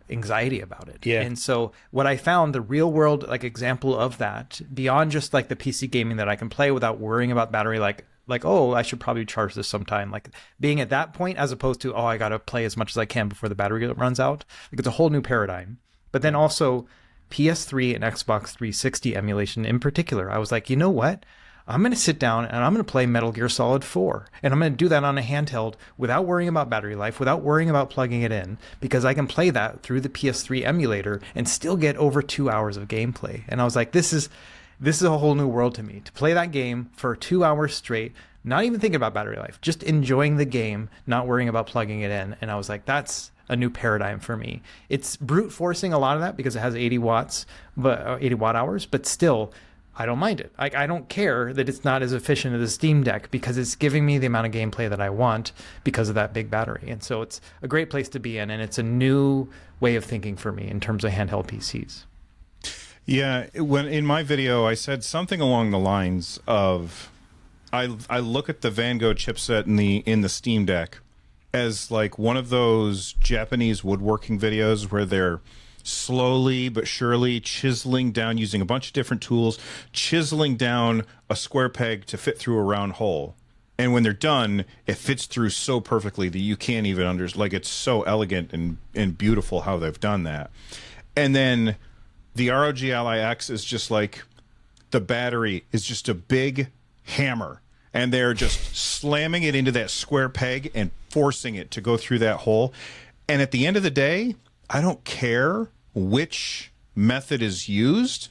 anxiety about it. Yeah. And so what I found, the real world like example of that, beyond just like the PC gaming that I can play without worrying about battery, like, oh, I should probably charge this sometime. Like, being at that point, as opposed to, oh, I got to play as much as I can before the battery runs out. Like, it's a whole new paradigm. But then also PS3 and Xbox 360 emulation in particular, I was like, you know what? I'm going to sit down and I'm going to play Metal Gear Solid 4. And I'm going to do that on a handheld without worrying about battery life, without worrying about plugging it in, because I can play that through the PS3 emulator and still get over 2 hours of gameplay. And I was like, this is a whole new world to me. To play that game for 2 hours straight, not even thinking about battery life, just enjoying the game, not worrying about plugging it in. And I was like, that's a new paradigm for me. It's brute forcing a lot of that because it has 80 watts, but 80 watt hours, but still, I don't mind it. I don't care that it's not as efficient as the Steam Deck because it's giving me the amount of gameplay that I want because of that big battery. And so it's a great place to be in, and it's a new way of thinking for me in terms of handheld PCs. Yeah, when in my video I said something along the lines of, I look at the Van Gogh chipset in the Steam Deck as like one of those Japanese woodworking videos where they're slowly but surely chiseling down, using a bunch of different tools, chiseling down a square peg to fit through a round hole. And when they're done, it fits through so perfectly that you can't even like, it's so elegant and beautiful how they've done that. And then the ROG Ally X is just like, the battery is just a big hammer. and they're just slamming it into that square peg and forcing it to go through that hole. And at the end of the day, I don't care which method is used,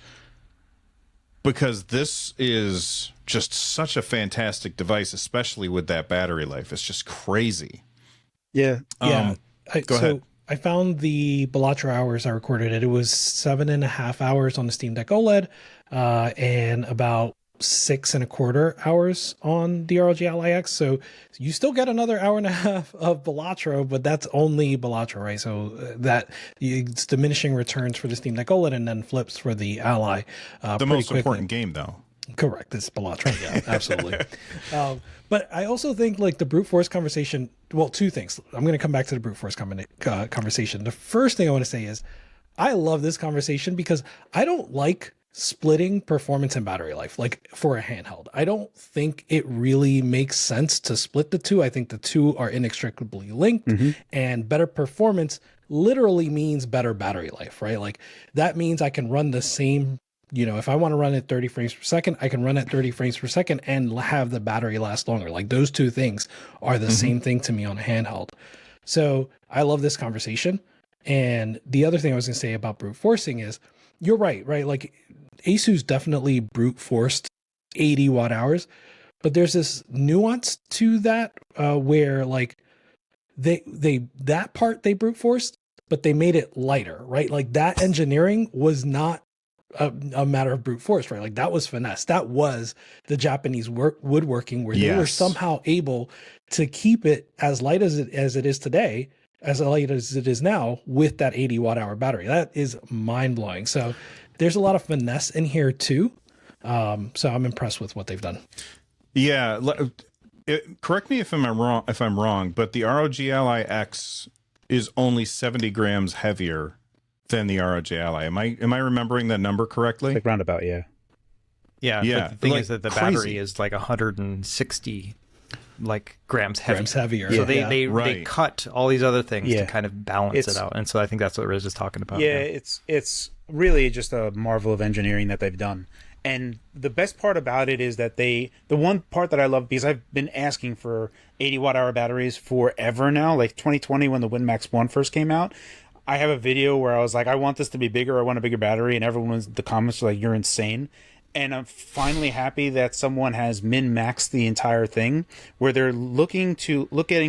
because this is just such a fantastic device, especially with that battery life. It's just crazy. Yeah. Go ahead. I found the Balatro hours I recorded it. It was 7.5 hours on the Steam Deck OLED, and about 6.25 hours on the ROG Ally X. So you still get another 1.5 hours of Balatro, but that's only Balatro, right? So that it's diminishing returns for the Steam Deck OLED and then flips for the Ally. The most important game, though. Correct. It's Balatro. Yeah, absolutely. But I also think like the brute force conversation, well, two things. I'm going to come back to the brute force conversation. The first thing I want to say is I love this conversation because I don't like splitting performance and battery life, like for a handheld. I don't think it really makes sense to split the two. I think the two are inextricably linked, and better performance literally means better battery life, right? Like that means I can run the same, if I want to run at 30 frames per second, I can run at 30 frames per second and have the battery last longer. Like those two things are the same thing to me on a handheld. So I love this conversation. And the other thing I was going to say about brute forcing is you're right? Like Asus definitely brute forced 80 watt hours, but there's this nuance to that where like that part they brute forced, but they made it lighter, right? Like that engineering was not a matter of brute force, right? Like that was finesse. That was the Japanese woodworking where they were somehow able to keep it as light as it is today, as light as it is now, with that 80 watt hour battery. That is mind blowing. So there's a lot of finesse in here too. So I'm impressed with what they've done. Yeah. Correct me if I'm wrong, but the ROG Ally X is only 70 grams heavier than the ROG Ally. Am I remembering that number correctly? Like roundabout, yeah. Yeah. But the thing is that the battery is like 160 grams heavier. So they cut all these other things to kind of balance it out. And so I think that's what Riz is talking about. Yeah, it's really just a marvel of engineering that they've done. And the best part about it is that the one part that I love, because I've been asking for 80 watt hour batteries forever now, like 2020 when the WinMax 1 first came out. I have a video where I was like, I want this to be bigger. I want a bigger battery. And the comments were like, you're insane. And I'm finally happy that someone has min-maxed the entire thing, where they're looking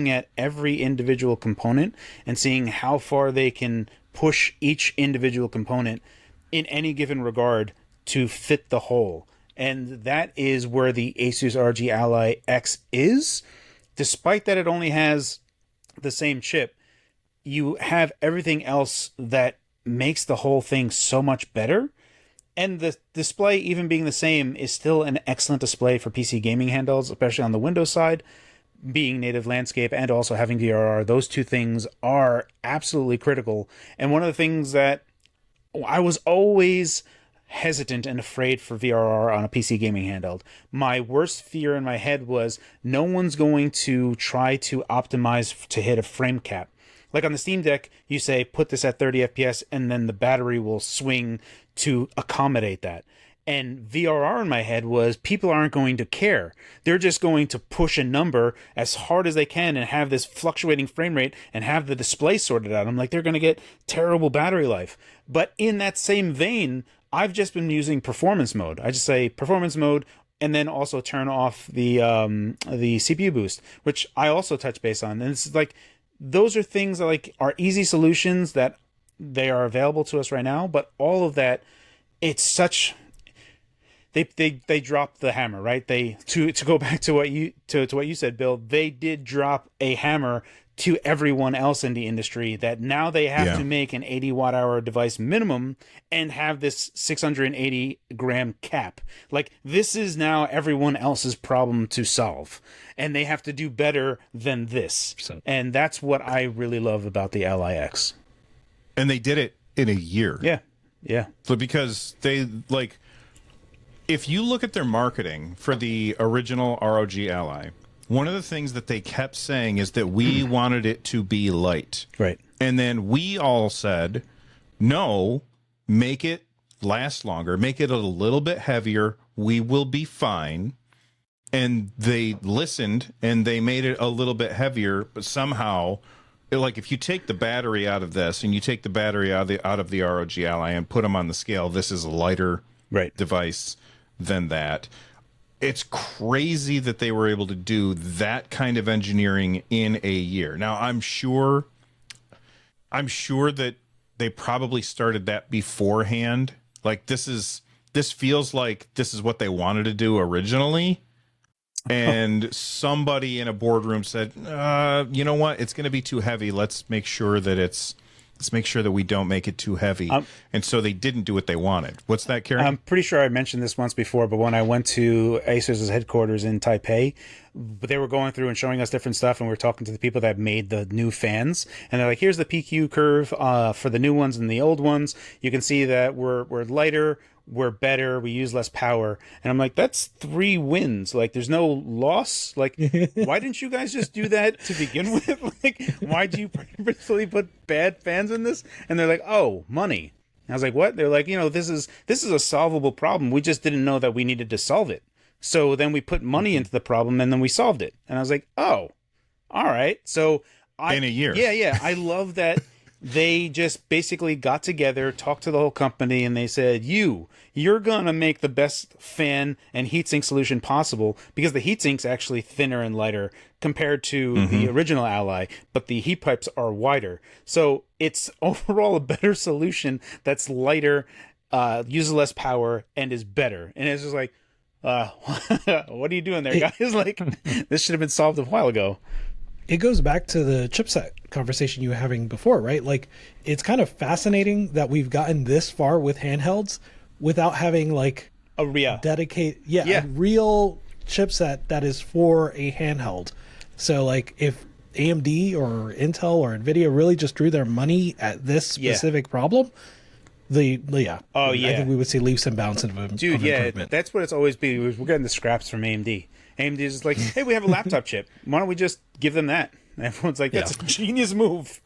at every individual component and seeing how far they can push each individual component in any given regard to fit the whole. And that is where the Asus ROG Ally X is. Despite that it only has the same chip, you have everything else that makes the whole thing so much better. And the display, even being the same, is still an excellent display for PC gaming handhelds, especially on the Windows side. Being native landscape and also having VRR, those two things are absolutely critical. And one of the things that I was always hesitant and afraid for VRR on a PC gaming handheld. My worst fear in my head was no one's going to try to optimize to hit a frame cap. Like on the Steam Deck, you say, put this at 30 FPS, and then the battery will swing to accommodate that. And VRR in my head was people aren't going to care. They're just going to push a number as hard as they can and have this fluctuating frame rate and have the display sorted out. I'm like, they're going to get terrible battery life. But in that same vein, I've just been using performance mode. I just say performance mode and then also turn off the CPU boost, which I also touch base on. And it's like, those are things that are easy solutions that they are available to us right now. But all of that, it's such... They dropped the hammer, right? To go back to what you said, Bill. They did drop a hammer to everyone else in the industry that now they have to make an 80 watt hour device minimum and have this 680 gram cap. Like, this is now everyone else's problem to solve, and they have to do better than this. And that's what I really love about the Ally X. And they did it in a year. Yeah. So because they if you look at their marketing for the original ROG Ally, one of the things that they kept saying is that we wanted it to be light. Right. And then we all said, no, make it last longer, make it a little bit heavier. We will be fine. and they listened and they made it a little bit heavier, but somehow, like if you take the battery out of this and you take the battery out of the ROG Ally and put them on the scale, this is a lighter device than that. It's crazy that they were able to do that kind of engineering in a year. Now, I'm sure that they probably started that beforehand. Like this feels like this is what they wanted to do originally. And somebody in a boardroom said, you know what? It's going to be too heavy. Let's make sure that we don't make it too heavy. And so they didn't do what they wanted. What's that, Cary? I'm pretty sure I mentioned this once before, but when I went to Acer's headquarters in Taipei, they were going through and showing us different stuff, and we were talking to the people that made the new fans, and they're like, here's the PQ curve for the new ones and the old ones. You can see that we're lighter, we're better, we use less power. And I'm like, that's 3 wins. Like, there's no loss. Like, why didn't you guys just do that to begin with? Like, why'd you purposely put bad fans in this? And they're like, oh, money. And I was like, what? They're like, this is a solvable problem. We just didn't know that we needed to solve it. So then we put money into the problem and then we solved it. And I was like, oh, all right. So in a year. Yeah. I love that. They just basically got together, talked to the whole company, and they said, you're going to make the best fan and heatsink solution possible, because the heatsink's actually thinner and lighter compared to the original Ally, but the heat pipes are wider. So it's overall a better solution that's lighter, uses less power, and is better. And it's just like, what are you doing there, guys? Like, this should have been solved a while ago. It goes back to the chipset conversation you were having before, right? Like, it's kind of fascinating that we've gotten this far with handhelds without having like a real a real chipset that is for a handheld. So like, if AMD or Intel or Nvidia really just drew their money at this specific problem, I think we would see leaps and bounds of improvement. That's what it's always been. We're getting the scraps from AMD. AMD is like, hey, we have a laptop chip. Why don't we just give them that? And everyone's like, that's a genius move.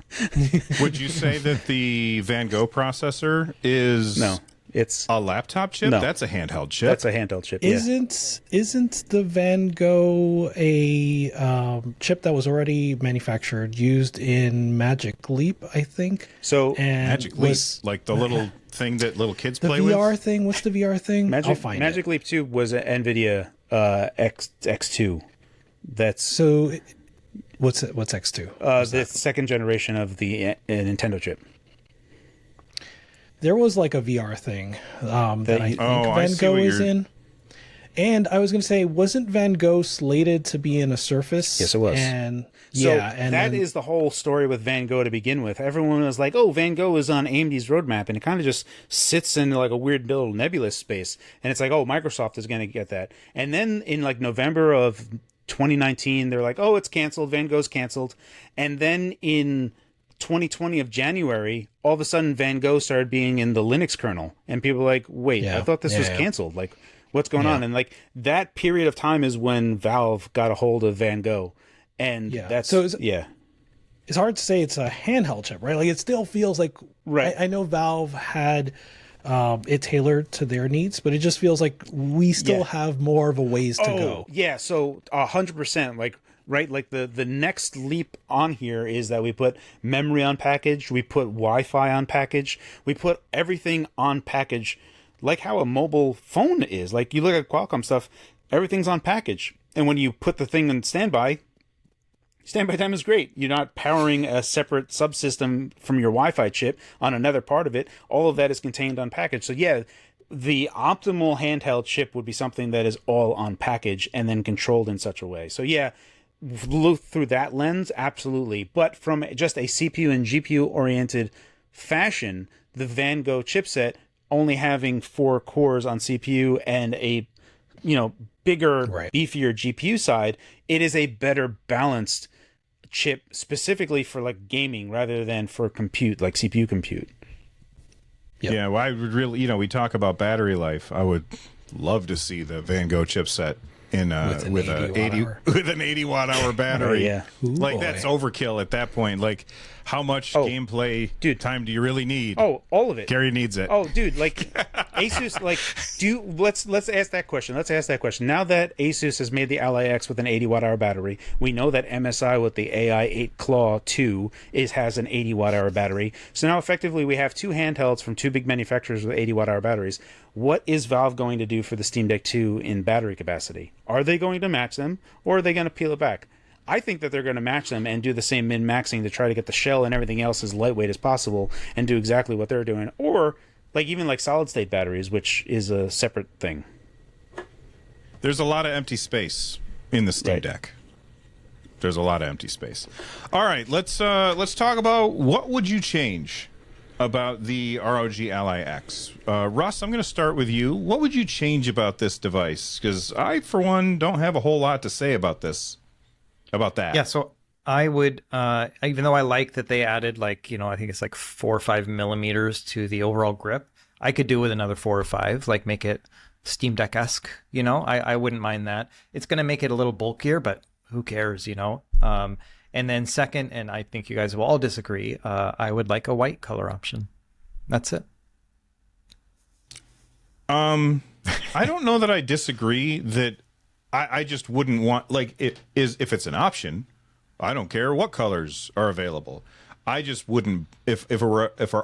Would you say that the Van Gogh processor is it's a laptop chip? No. That's a handheld chip. That's a handheld chip. Isn't the Van Gogh a chip that was already manufactured, used in Magic Leap, I think? So Magic Leap, like the little thing that little kids play with? The VR thing? What's the VR thing? I'll find Magic Leap 2 was an NVIDIA X2. That's so. What's X2? The second generation of the Nintendo chip. There was like a VR thing that I think Van Gogh is in. And I was going to say, wasn't Van Gogh slated to be in a Surface? Yes, it was. And that is the whole story with Van Gogh to begin with. Everyone was like, oh, Van Gogh is on AMD's roadmap, and it kind of just sits in like a weird little nebulous space. And it's like, oh, Microsoft is going to get that. And then in like November of 2019, they're like, oh, it's canceled. Van Gogh's canceled. And then in 2020 of January, all of a sudden Van Gogh started being in the Linux kernel. And people were like, wait, I thought this was canceled. Like, what's going on? And like, that period of time is when Valve got a hold of Van Gogh. And that's it's hard to say it's a handheld chip, right? Like, it still feels like, I know Valve had it tailored to their needs, but it just feels like we still have more of a ways to go. Yeah, so 100%. Like, right, like the next leap on here is that we put memory on package, we put Wi-Fi on package, we put everything on package, like how a mobile phone is. Like, you look at Qualcomm stuff, everything's on package, and when you put the thing in standby time is great. You're not powering a separate subsystem from your Wi-Fi chip on another part of it. All of that is contained on package. So yeah, the optimal handheld chip would be something that is all on package and then controlled in such a way. So yeah, look through that lens, absolutely. But from just a CPU and GPU oriented fashion, the Van Gogh chipset only having 4 cores on CPU and a bigger, beefier GPU side, it is a better balanced chip specifically for like gaming rather than for compute, like CPU compute. Yeah, well, I would really, we talk about battery life. I would love to see the Van Gogh chipset in with an 80 watt hour battery. Yeah, like that's overkill at that point. Like, how much gameplay time do you really need? Oh, all of it. Cary needs it. Oh, dude, like Asus, like let's ask that question. Let's ask that question. Now that Asus has made the Ally X with an 80 watt hour battery, we know that MSI with the AI 8 Claw 2 has an 80 watt hour battery. So now effectively we have two handhelds from two big manufacturers with 80 watt hour batteries. What is Valve going to do for the Steam Deck 2 in battery capacity? Are they going to match them, or are they going to peel it back? I think that they're going to match them and do the same min-maxing to try to get the shell and everything else as lightweight as possible and do exactly what they're doing. Or like even like solid-state batteries, which is a separate thing. There's a lot of empty space in the Steam Deck. There's a lot of empty space. All right, let's talk about what would you change about the ROG Ally X. Russ, I'm going to start with you. What would you change about this device? Because I, for one, don't have a whole lot to say about this. About that. Yeah, so I would, even though I like that they added like, I think it's like 4 or 5 millimeters to the overall grip, I could do with another 4 or 5, like make it Steam Deck-esque, I wouldn't mind that. It's going to make it a little bulkier, but who cares, And then second, and I think you guys will all disagree, I would like a white color option. That's it. I don't know that I disagree that I just wouldn't want, like, if it's an option, I don't care what colors are available. I just wouldn't, if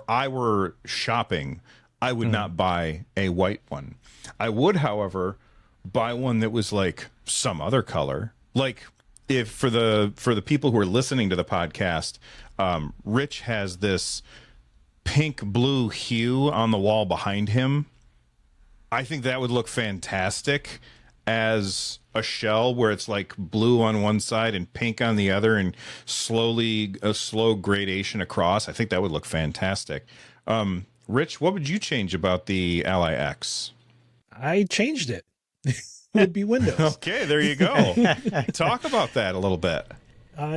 I were shopping, I would not buy a white one. I would, however, buy one that was like some other color. Like, if for the people who are listening to the podcast, Rich has this pink blue hue on the wall behind him. I think that would look fantastic as a shell where it's like blue on one side and pink on the other and a slow gradation across. I think that would look fantastic. Rich, what would you change about the Ally X? I changed it. Would be Windows. Okay, there you go. Talk about that a little bit.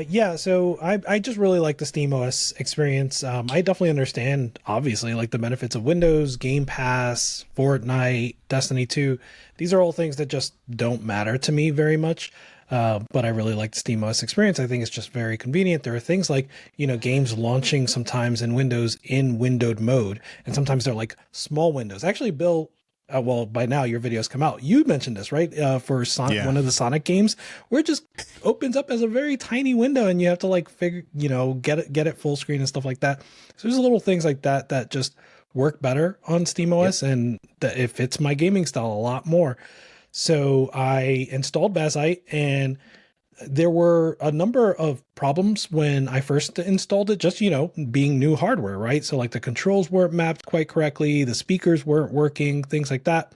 Yeah, so I just really like the SteamOS experience. I definitely understand, obviously, like the benefits of Windows, Game Pass, Fortnite, Destiny 2. These are all things that just don't matter to me very much. But I really like the SteamOS experience. I think it's just very convenient. There are things like, games launching sometimes in Windows in windowed mode. And sometimes they're like small windows. Actually, Bill, well, by now your videos come out. You mentioned this, right? For Sonic, one of the Sonic games, where it just opens up as a very tiny window, and you have to like figure, get it full screen and stuff like that. So there's little things like that that just work better on SteamOS, and that it fits my gaming style a lot more. So I installed Bazzite, and there were a number of problems when I first installed it, just, being new hardware, right? So like the controls weren't mapped quite correctly, the speakers weren't working, things like that.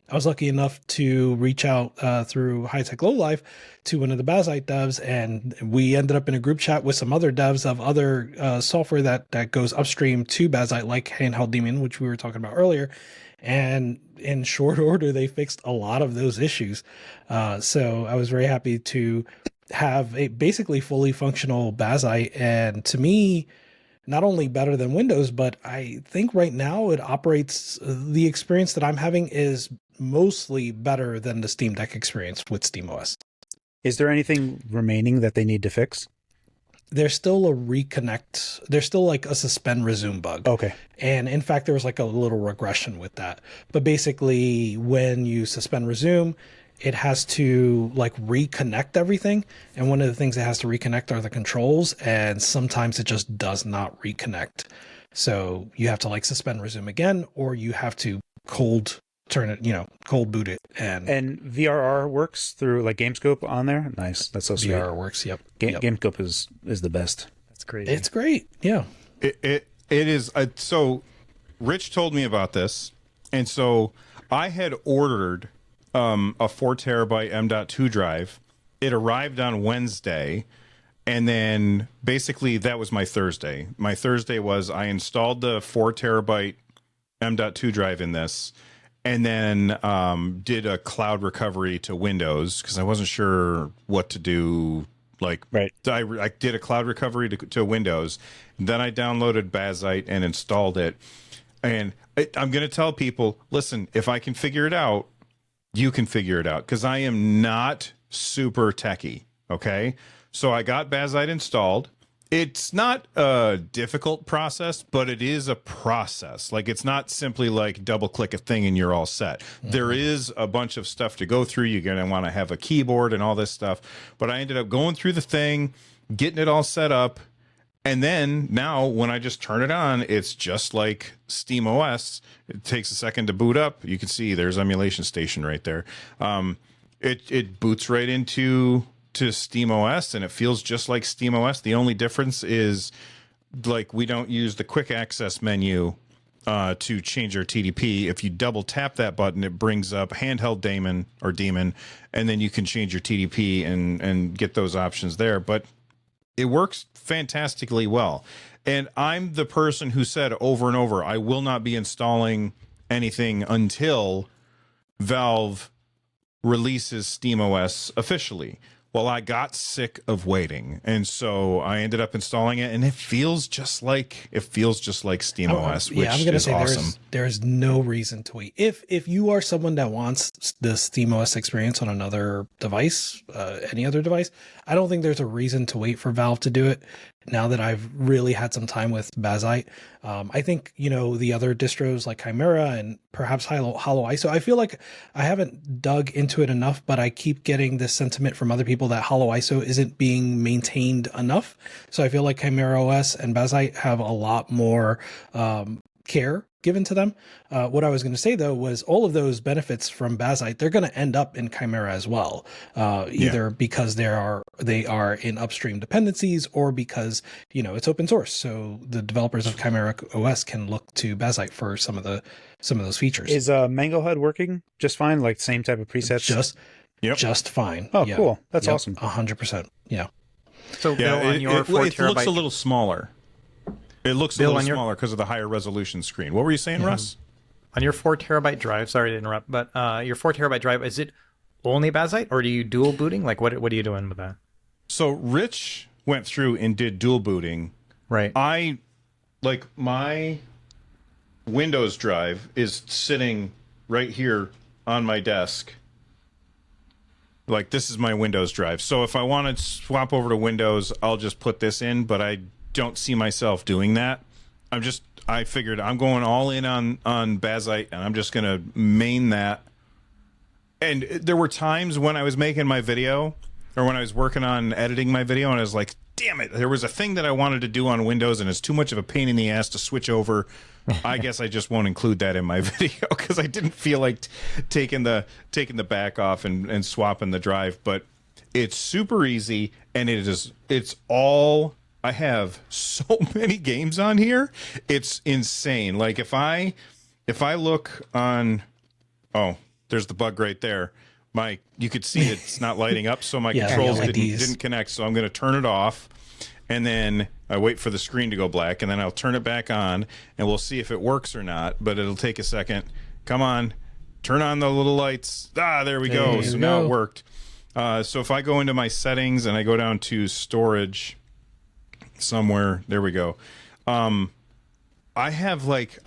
I was lucky enough to reach out through High Tech Low Life to one of the Bazzite devs, and we ended up in a group chat with some other devs of other software that goes upstream to Bazzite, like Handheld Demon, which we were talking about earlier. And in short order, they fixed a lot of those issues. So I was very happy to have a basically fully functional Bazzite. And to me, not only better than Windows, but I think right now it operates, the experience that I'm having is mostly better than the Steam Deck experience with SteamOS. Is there anything remaining that they need to fix? There's still a reconnect. There's still like a suspend resume bug. Okay. And in fact, there was like a little regression with that. But basically, when you suspend resume, it has to like reconnect everything. And one of the things it has to reconnect are the controls. And sometimes it just does not reconnect. So you have to like suspend resume again, or you have to cold boot it. And VRR works through like GameScope on there. Nice. That's so sweet. VRR works. Yep. GameScope is the best. That's great. It's great. Yeah. It is. So Rich told me about this. And so I had ordered a 4 terabyte M.2 drive. It arrived on Wednesday. And then basically that was my Thursday. My Thursday was I installed the 4 terabyte M.2 drive in this, and then did a cloud recovery to Windows because I wasn't sure what to do. Like, right. I did a cloud recovery to Windows. Then I downloaded Bazzite and installed it. And I'm going to tell people, listen, if I can figure it out, you can figure it out, because I am not super techie. Okay. So I got Bazzite installed. It's not a difficult process, but it is a process. Like, it's not simply like double click a thing and you're all set. There is a bunch of stuff to go through. You're going to want to have a keyboard and all this stuff. But I ended up going through the thing, getting it all set up. And then now when I just turn it on, it's just like Steam OS. It takes a second to boot up. You can see there's Emulation Station right there. It boots right into Steam OS, and it feels just like Steam OS. The only difference is, like, we don't use the quick access menu to change our TDP. If you double tap that button, it brings up handheld daemon, and then you can change your TDP and get those options there. But it works fantastically well. And I'm the person who said over and over, I will not be installing anything until Valve releases SteamOS officially. Well, I got sick of waiting, and so I ended up installing it, and it feels just like SteamOS, which I'm gonna is say awesome. There's no reason to wait. If you are someone that wants the SteamOS experience on another device, any other device, I don't think there's a reason to wait for Valve to do it. Now that I've really had some time with Bazzite, I think, the other distros like Chimera and perhaps Hollow ISO, I feel like I haven't dug into it enough, but I keep getting this sentiment from other people that Hollow ISO isn't being maintained enough. So I feel like Chimera OS and Bazzite have a lot more care given to them. What I was going to say, though, was all of those benefits from Bazzite, they're going to end up in Chimera as well, either because they are in upstream dependencies, or because it's open source, so the developers of Chimera OS can look to Bazzite for some of those features. Is Mango HUD working just fine? Like same type of presets? Just fine. Oh, yeah. Cool. That's awesome. 100%. Yeah. So Bill, on your 4 it terabyte, looks a little smaller. It looks a little smaller because of the higher resolution screen. What were you saying, Russ? On your 4 terabyte drive, sorry to interrupt, but your 4 terabyte drive, is it only Bazzite, or do you dual booting? Like, what are you doing with that? So Rich went through and did dual booting. Right. My Windows drive is sitting right here on my desk. Like, this is my Windows drive. So if I want to swap over to Windows, I'll just put this in, but I don't see myself doing that. I figured I'm going all in on Bazzite, and I'm just going to main that. And there were times when I was making my video, or when I was working on editing my video, and I was like, damn it, there was a thing that I wanted to do on Windows, and it's too much of a pain in the ass to switch over. I guess I just won't include that in my video because I didn't feel like taking the back off and swapping the drive. But it's super easy, and it's all... I have so many games on here. It's insane. Like, if I look on, there's the bug right there. You could see it's not lighting up, so my controls didn't connect. So I'm going to turn it off, and then I wait for the screen to go black, and then I'll turn it back on, and we'll see if it works or not. But it'll take a second. Come on, turn on the little lights. There we go. So now it worked. So if I go into my settings and I go down to storage somewhere, there we go. I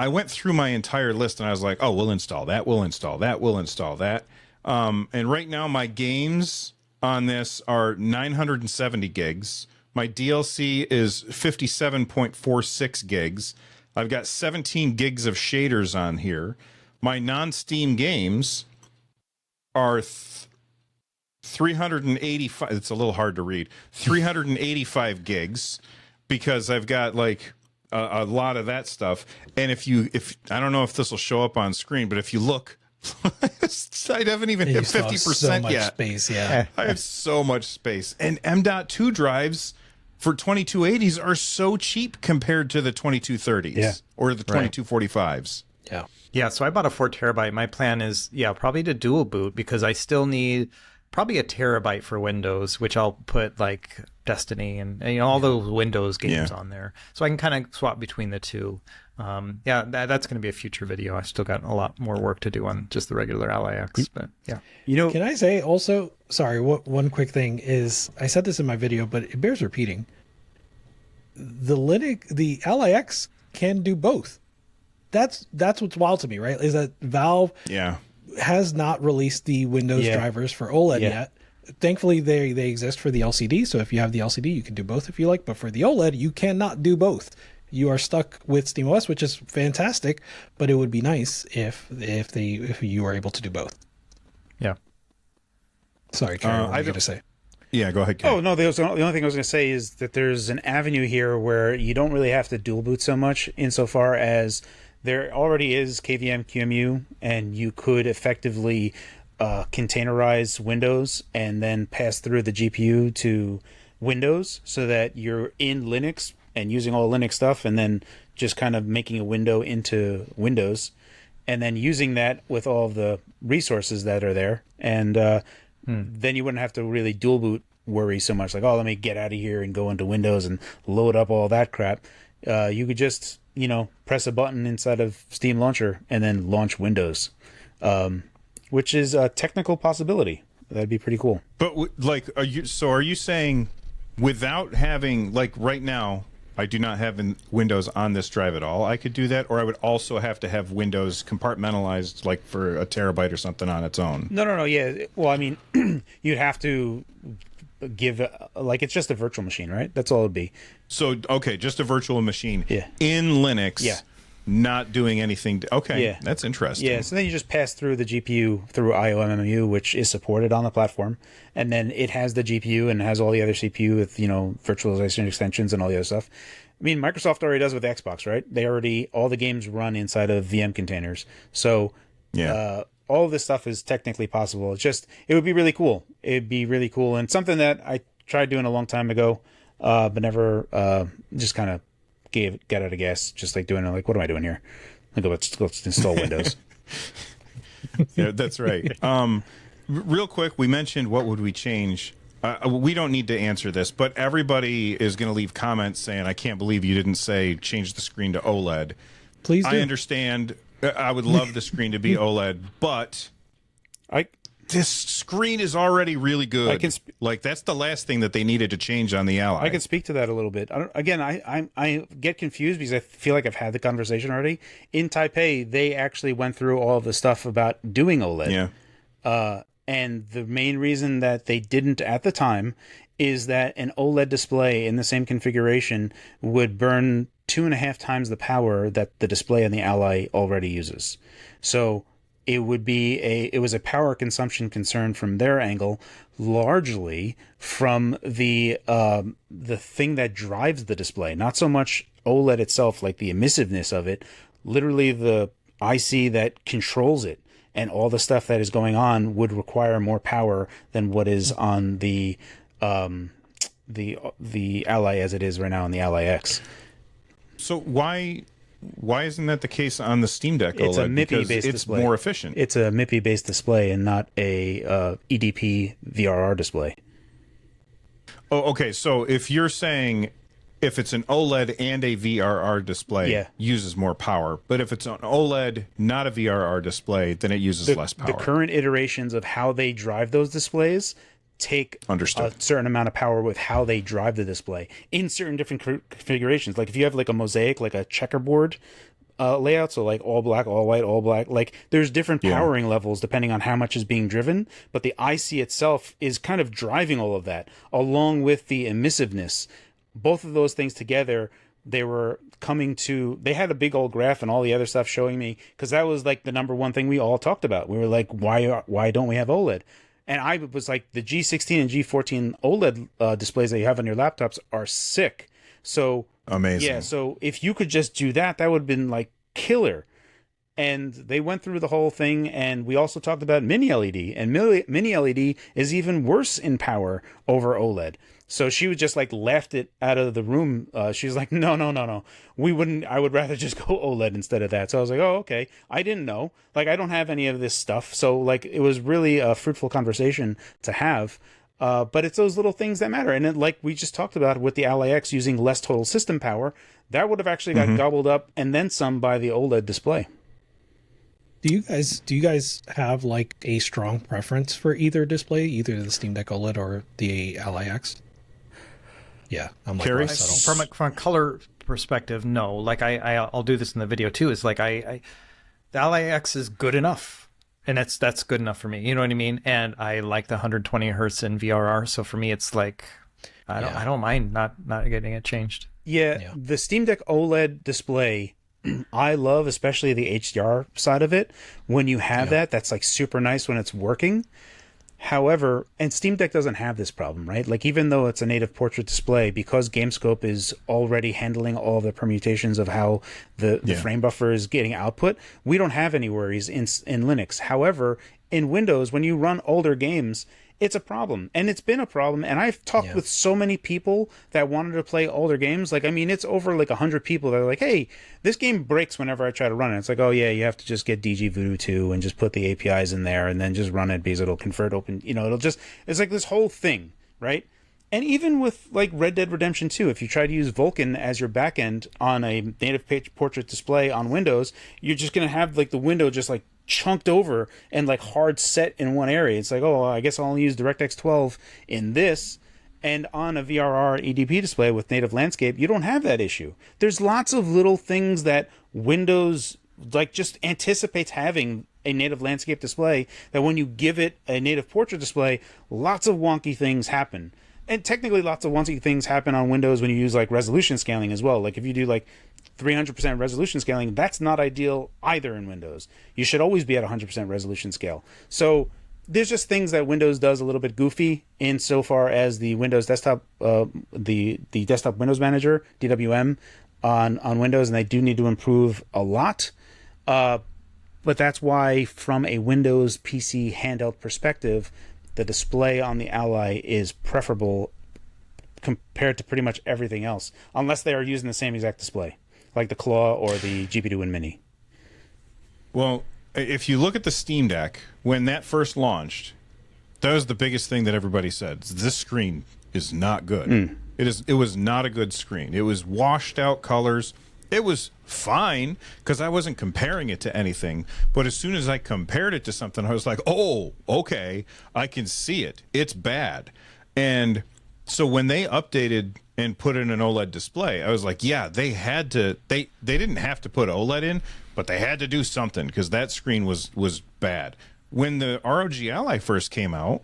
went through my entire list, and I was like, we'll install that, we'll install that, we'll install that. And right now my games on this are 970 gigs. My DLC is 57.46 gigs. I've got 17 gigs of shaders on here. My non-Steam games are 385. It's a little hard to read. 385 gigs. Because I've got like a lot of that stuff, and if I don't know if this will show up on screen, but if you look, I haven't even hit 50% yet. Space, yeah. I have so much space, and M.2 drives for 2280s are so cheap compared to the 2230s or the 2245s. Yeah. So I bought a 4 terabyte. My plan is probably to dual boot, because I still need probably a terabyte for Windows, which I'll put like Destiny and all those Windows games on there, so I can kind of swap between the two. That's going to be a future video. I still got a lot more work to do on just the regular Ally X, but Can I say also, sorry, one quick thing is, I said this in my video, but it bears repeating. The Ally X can do both. That's what's wild to me, right? Is that Valve has not released the Windows drivers for OLED yet. Thankfully, they exist for the LCD. So if you have the LCD, you can do both if you like. But for the OLED, you cannot do both. You are stuck with SteamOS, which is fantastic. But it would be nice if you were able to do both. Yeah. Sorry, Cary, what were you going to say? Yeah, go ahead, Cary. Oh, no, the only thing I was going to say is that there's an avenue here where you don't really have to dual boot so much insofar as there already is KVM QEMU, and you could effectively containerize Windows and then pass through the GPU to Windows so that you're in Linux and using all Linux stuff and then just kind of making a window into Windows and then using that with all of the resources that are there. And then you wouldn't have to really dual boot worry so much like, oh, let me get out of here and go into Windows and load up all that crap. You could just, press a button inside of Steam Launcher and then launch Windows, which is a technical possibility. That'd be pretty cool. But are you saying without having, like right now, I do not have Windows on this drive at all, I could do that, or I would also have to have Windows compartmentalized, like for a terabyte or something on its own? No, yeah. Well, I mean, you'd have to give, it's just a virtual machine, right? That's all it'd be. So, okay, just a virtual machine in Linux. Yeah. Not doing anything. Okay, yeah. That's interesting. Yeah, so then you just pass through the GPU through IOMMU, which is supported on the platform, and then it has the GPU and has all the other CPU with virtualization extensions and all the other stuff. I mean, Microsoft already does with Xbox, right? All the games run inside of VM containers, so all of this stuff is technically possible. It would be really cool. It'd be really cool and something that I tried doing a long time ago, but never just kind of got out of gas, just like doing it. Like, what am I doing here? Let's install Windows. Yeah, that's right. Real quick, we mentioned what would we change. We don't need to answer this, but everybody is going to leave comments saying, "I can't believe you didn't say change the screen to OLED." Please do. I understand. I would love the screen to be OLED, but this screen is already really good. That's the last thing that they needed to change on the Ally. I can speak to that a little bit. I get confused because I feel like I've had the conversation already. In Taipei, they actually went through all of the stuff about doing OLED. Yeah. And the main reason that they didn't at the time is that an OLED display in the same configuration would burn 2.5 times the power that the display on the Ally already uses. So it was a power consumption concern from their angle, largely from the thing that drives the display, not so much OLED itself, like the emissiveness of it, literally the IC that controls it and all the stuff that is going on would require more power than what is on the Ally as it is right now on the Ally X. So why isn't that the case on the Steam Deck OLED? It's a MIPI-based display. It's more efficient. It's a MIPI-based display and not a EDP VRR display. Oh, okay. So if you're saying if it's an OLED and a VRR display, uses more power. But if it's an OLED, not a VRR display, then it uses less power. The current iterations of how they drive those displays take a certain amount of power with how they drive the display in certain different configurations. Like if you have like a mosaic, like a checkerboard layout, so like all black, all white, all black, like there's different powering levels depending on how much is being driven, but the IC itself is kind of driving all of that along with the emissiveness. Both of those things together, they had a big old graph and all the other stuff showing me, because that was like the number one thing we all talked about. We were like, why don't we have OLED? And I was like, the G16 and G14 OLED displays that you have on your laptops are sick. So amazing. Yeah, so if you could just do that, that would have been like killer. And they went through the whole thing, and we also talked about mini LED, and mini LED is even worse in power over OLED. So she was just like laughed it out of the room. She was like, no, we wouldn't. I would rather just go OLED instead of that. So I was like, oh, okay. I didn't know. Like, I don't have any of this stuff. So like, it was really a fruitful conversation to have. But it's those little things that matter. And like we just talked about with the Ally X using less total system power, that would have actually got gobbled up and then some by the OLED display. Do you guys have like a strong preference for either display, either the Steam Deck OLED or the Ally X? Yeah, I'm like Russ, from a color perspective, no. Like I'll do this in the video too. Is like the Ally X is good enough. and that's good enough for me. You know what I mean? And I like the 120 hertz in VRR. So for me, it's like I don't mind not getting it changed. Yeah, the Steam Deck OLED display, I love especially the HDR side of it. When you have that's like super nice when it's working. However, and Steam Deck doesn't have this problem, right? Like even though it's a native portrait display, because GameScope is already handling all the permutations of how the frame buffer is getting output, we don't have any worries in Linux. However, in Windows, when you run older games, it's a problem, and it's been a problem. And I've talked with so many people that wanted to play older games. Like, I mean, it's over like 100 people that are like, hey, this game breaks whenever I try to run it. It's like, oh yeah, you have to just get DG Voodoo 2 and just put the APIs in there and then just run it because it'll convert open, you know, it's like this whole thing, right? And even with like Red Dead Redemption 2, if you try to use Vulkan as your backend on a native portrait display on Windows, you're just going to have like the window just like chunked over and like hard set in one area. It's like, oh, I guess I'll only use DirectX 12 in this. And on a VRR EDP display with native landscape, you don't have that issue. There's lots of little things that Windows like just anticipates having a native landscape display, that when you give it a native portrait display, lots of wonky things happen. And technically lots of wonky things happen on Windows when you use like resolution scaling as well. Like if you do like 300% resolution scaling, that's not ideal either in Windows. You should always be at 100% resolution scale. So there's just things that Windows does a little bit goofy insofar as the Windows desktop, the desktop Windows Manager, DWM, on Windows, and they do need to improve a lot. But that's why from a Windows PC handheld perspective, the display on the Ally is preferable compared to pretty much everything else, unless they are using the same exact display, like the Claw or the GP2 Win Mini. Well, if you look at the Steam Deck, when that first launched, that was the biggest thing that everybody said. This screen is not good. It was not a good screen. It was washed out colors. It was fine because I wasn't comparing it to anything. But as soon as I compared it to something, I was like, oh, okay, I can see it. It's bad. And so when they updated and put in an OLED display, I was like, yeah, they had to. They didn't have to put OLED in, but they had to do something because that screen was bad. When the ROG Ally first came out,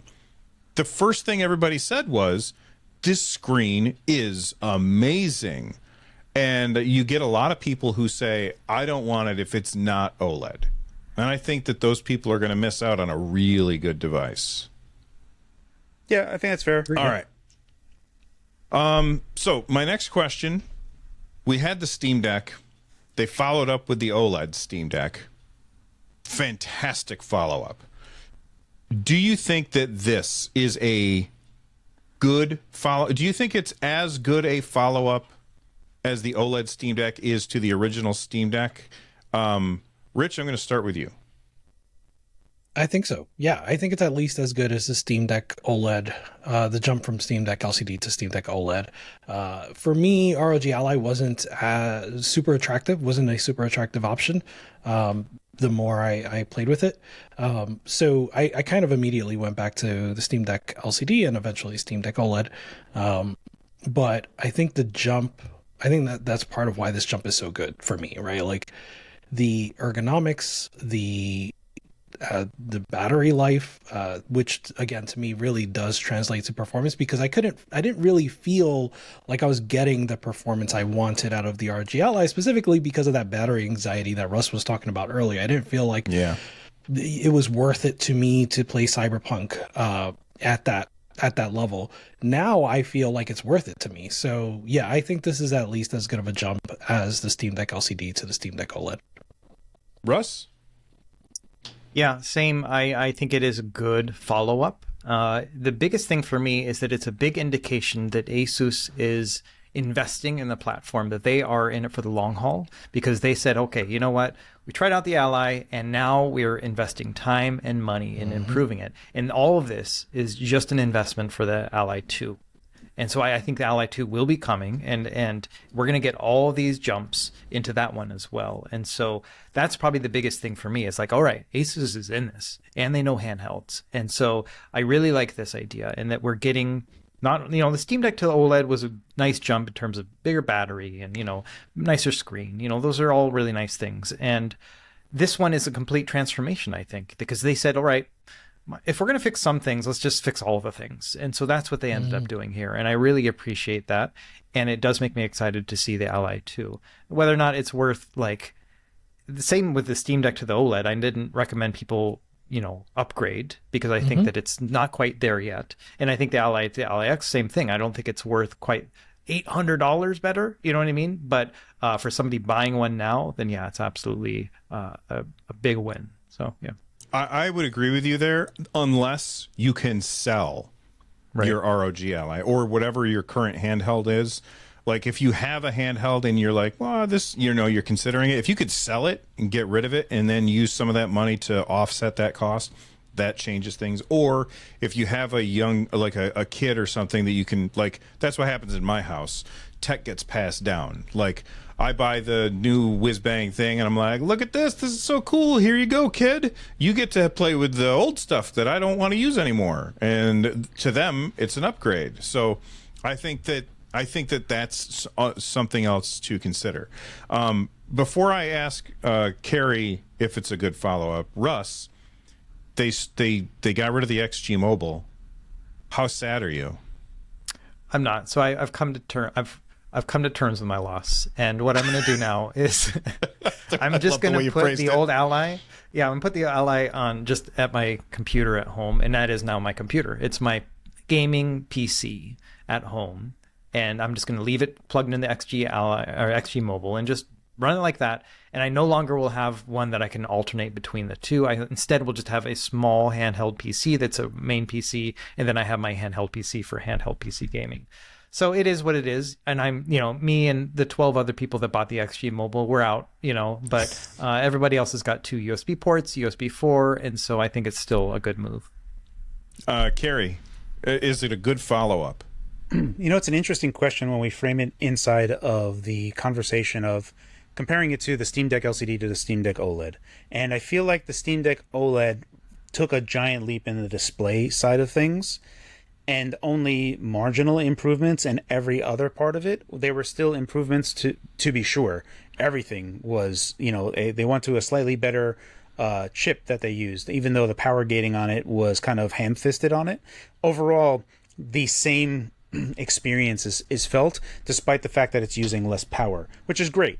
the first thing everybody said was, this screen is amazing. And you get a lot of people who say, I don't want it if it's not OLED. And I think that those people are going to miss out on a really good device. Yeah, I think that's fair. All right. So my next question, we had the Steam Deck. They followed up with the OLED Steam Deck. Fantastic follow-up. Do you think that this is a good follow? Do you think it's as good a follow-up as the OLED Steam Deck is to the original Steam Deck? Rich, I'm going to start with you. I think so. Yeah, I think it's at least as good as the Steam Deck OLED, the jump from Steam Deck LCD to Steam Deck OLED. For me, ROG Ally wasn't a super attractive option the more I played with it. So I kind of immediately went back to the Steam Deck LCD and eventually Steam Deck OLED. But I think that's part of why this jump is so good for me, right? Like the ergonomics, the battery life, which again to me really does translate to performance, because I didn't really feel like I was getting the performance I wanted out of the ROG Ally, specifically because of that battery anxiety that Russ was talking about earlier. I didn't feel like it was worth it to me to play Cyberpunk at that level. Now I feel like it's worth it to me. So yeah, I think this is at least as good of a jump as the Steam Deck LCD to the Steam Deck OLED. Russ? Yeah, same. I think it is a good follow-up. The biggest thing for me is that it's a big indication that Asus is investing in the platform, that they are in it for the long haul, because they said, okay, you know what? We tried out the Ally, and now we're investing time and money in improving it. And all of this is just an investment for the Ally 2. And so I think the Ally 2 will be coming, and we're going to get all these jumps into that one as well. And so that's probably the biggest thing for me. It's like, all right, Asus is in this, and they know handhelds. And so I really like this idea, and that we're getting the Steam Deck to the OLED was a nice jump in terms of bigger battery and, nicer screen. Those are all really nice things. And this one is a complete transformation, I think, because they said, all right, if we're going to fix some things, let's just fix all the things. And so that's what they ended up doing here. And I really appreciate that. And it does make me excited to see the Ally 2. Whether or not it's worth, like, the same with the Steam Deck to the OLED, I didn't recommend people, upgrade because I think that it's not quite there yet. And I think the Ally X, same thing. I don't think it's worth quite $800 better. You know what I mean? But for somebody buying one now, then yeah, it's absolutely a big win. So, yeah. I would agree with you there, unless you can sell your ROG Ally or whatever your current handheld is. Like if you have a handheld and you're like, well, this, you're considering it. If you could sell it and get rid of it and then use some of that money to offset that cost, that changes things. Or if you have a young, like a kid or something that you can, like, that's what happens in my house. Tech gets passed down. Like, I buy the new whiz-bang thing, and I'm like, look at this. This is so cool. Here you go, kid. You get to play with the old stuff that I don't want to use anymore. And to them, it's an upgrade. So I think that that's something else to consider. Before I ask Cary if it's a good follow-up, Russ, they got rid of the XG Mobile. How sad are you? I'm not. So I've come to terms with my loss, and what I'm going to do now is I'm just going to put the old Ally. Yeah, I'm going to put the Ally on just at my computer at home, and that is now my computer. It's my gaming PC at home, and I'm just going to leave it plugged in the XG Ally or XG Mobile and just run it like that. And I no longer will have one that I can alternate between the two. I instead will just have a small handheld PC that's a main PC, and then I have my handheld PC for handheld PC gaming. So it is what it is. And I'm, me and the 12 other people that bought the XG Mobile, we're out, but everybody else has got 2 USB ports, USB 4. And so I think it's still a good move. Cary, is it a good follow-up? It's an interesting question when we frame it inside of the conversation of comparing it to the Steam Deck LCD to the Steam Deck OLED. And I feel like the Steam Deck OLED took a giant leap in the display side of things, and only marginal improvements in every other part of it. They were still improvements to be sure. Everything was, they went to a slightly better chip that they used, even though the power gating on it was kind of ham-fisted on it. Overall, the same experience is felt, despite the fact that it's using less power, which is great.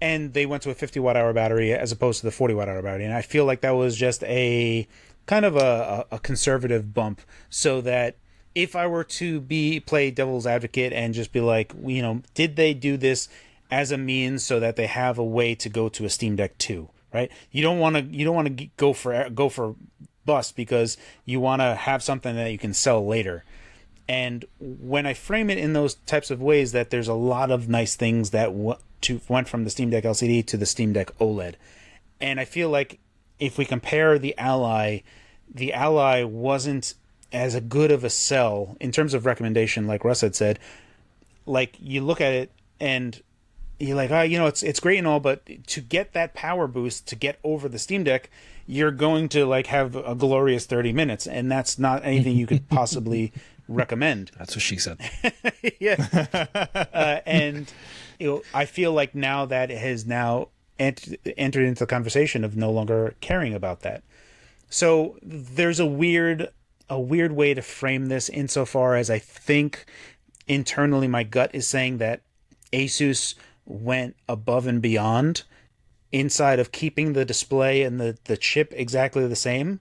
And they went to a 50 watt-hour battery as opposed to the 40 watt-hour battery. And I feel like that was just a kind of a conservative bump, so that if I were to play devil's advocate and just be like, did they do this as a means so that they have a way to go to a Steam Deck 2, right? You don't want to go for bust because you want to have something that you can sell later. And when I frame it in those types of ways, that there's a lot of nice things that went from the Steam Deck LCD to the Steam Deck OLED. And I feel like if we compare the Ally wasn't as a good of a sell in terms of recommendation, like Russ had said. Like, you look at it and you're like, it's great and all, but to get that power boost, to get over the Steam Deck, you're going to have a glorious 30 minutes, and that's not anything you could possibly recommend. That's what she said. Yeah. And I feel like now that it has now entered into the conversation of no longer caring about that. So there's a weird way to frame this, insofar as I think internally my gut is saying that Asus went above and beyond inside of keeping the display and the chip exactly the same.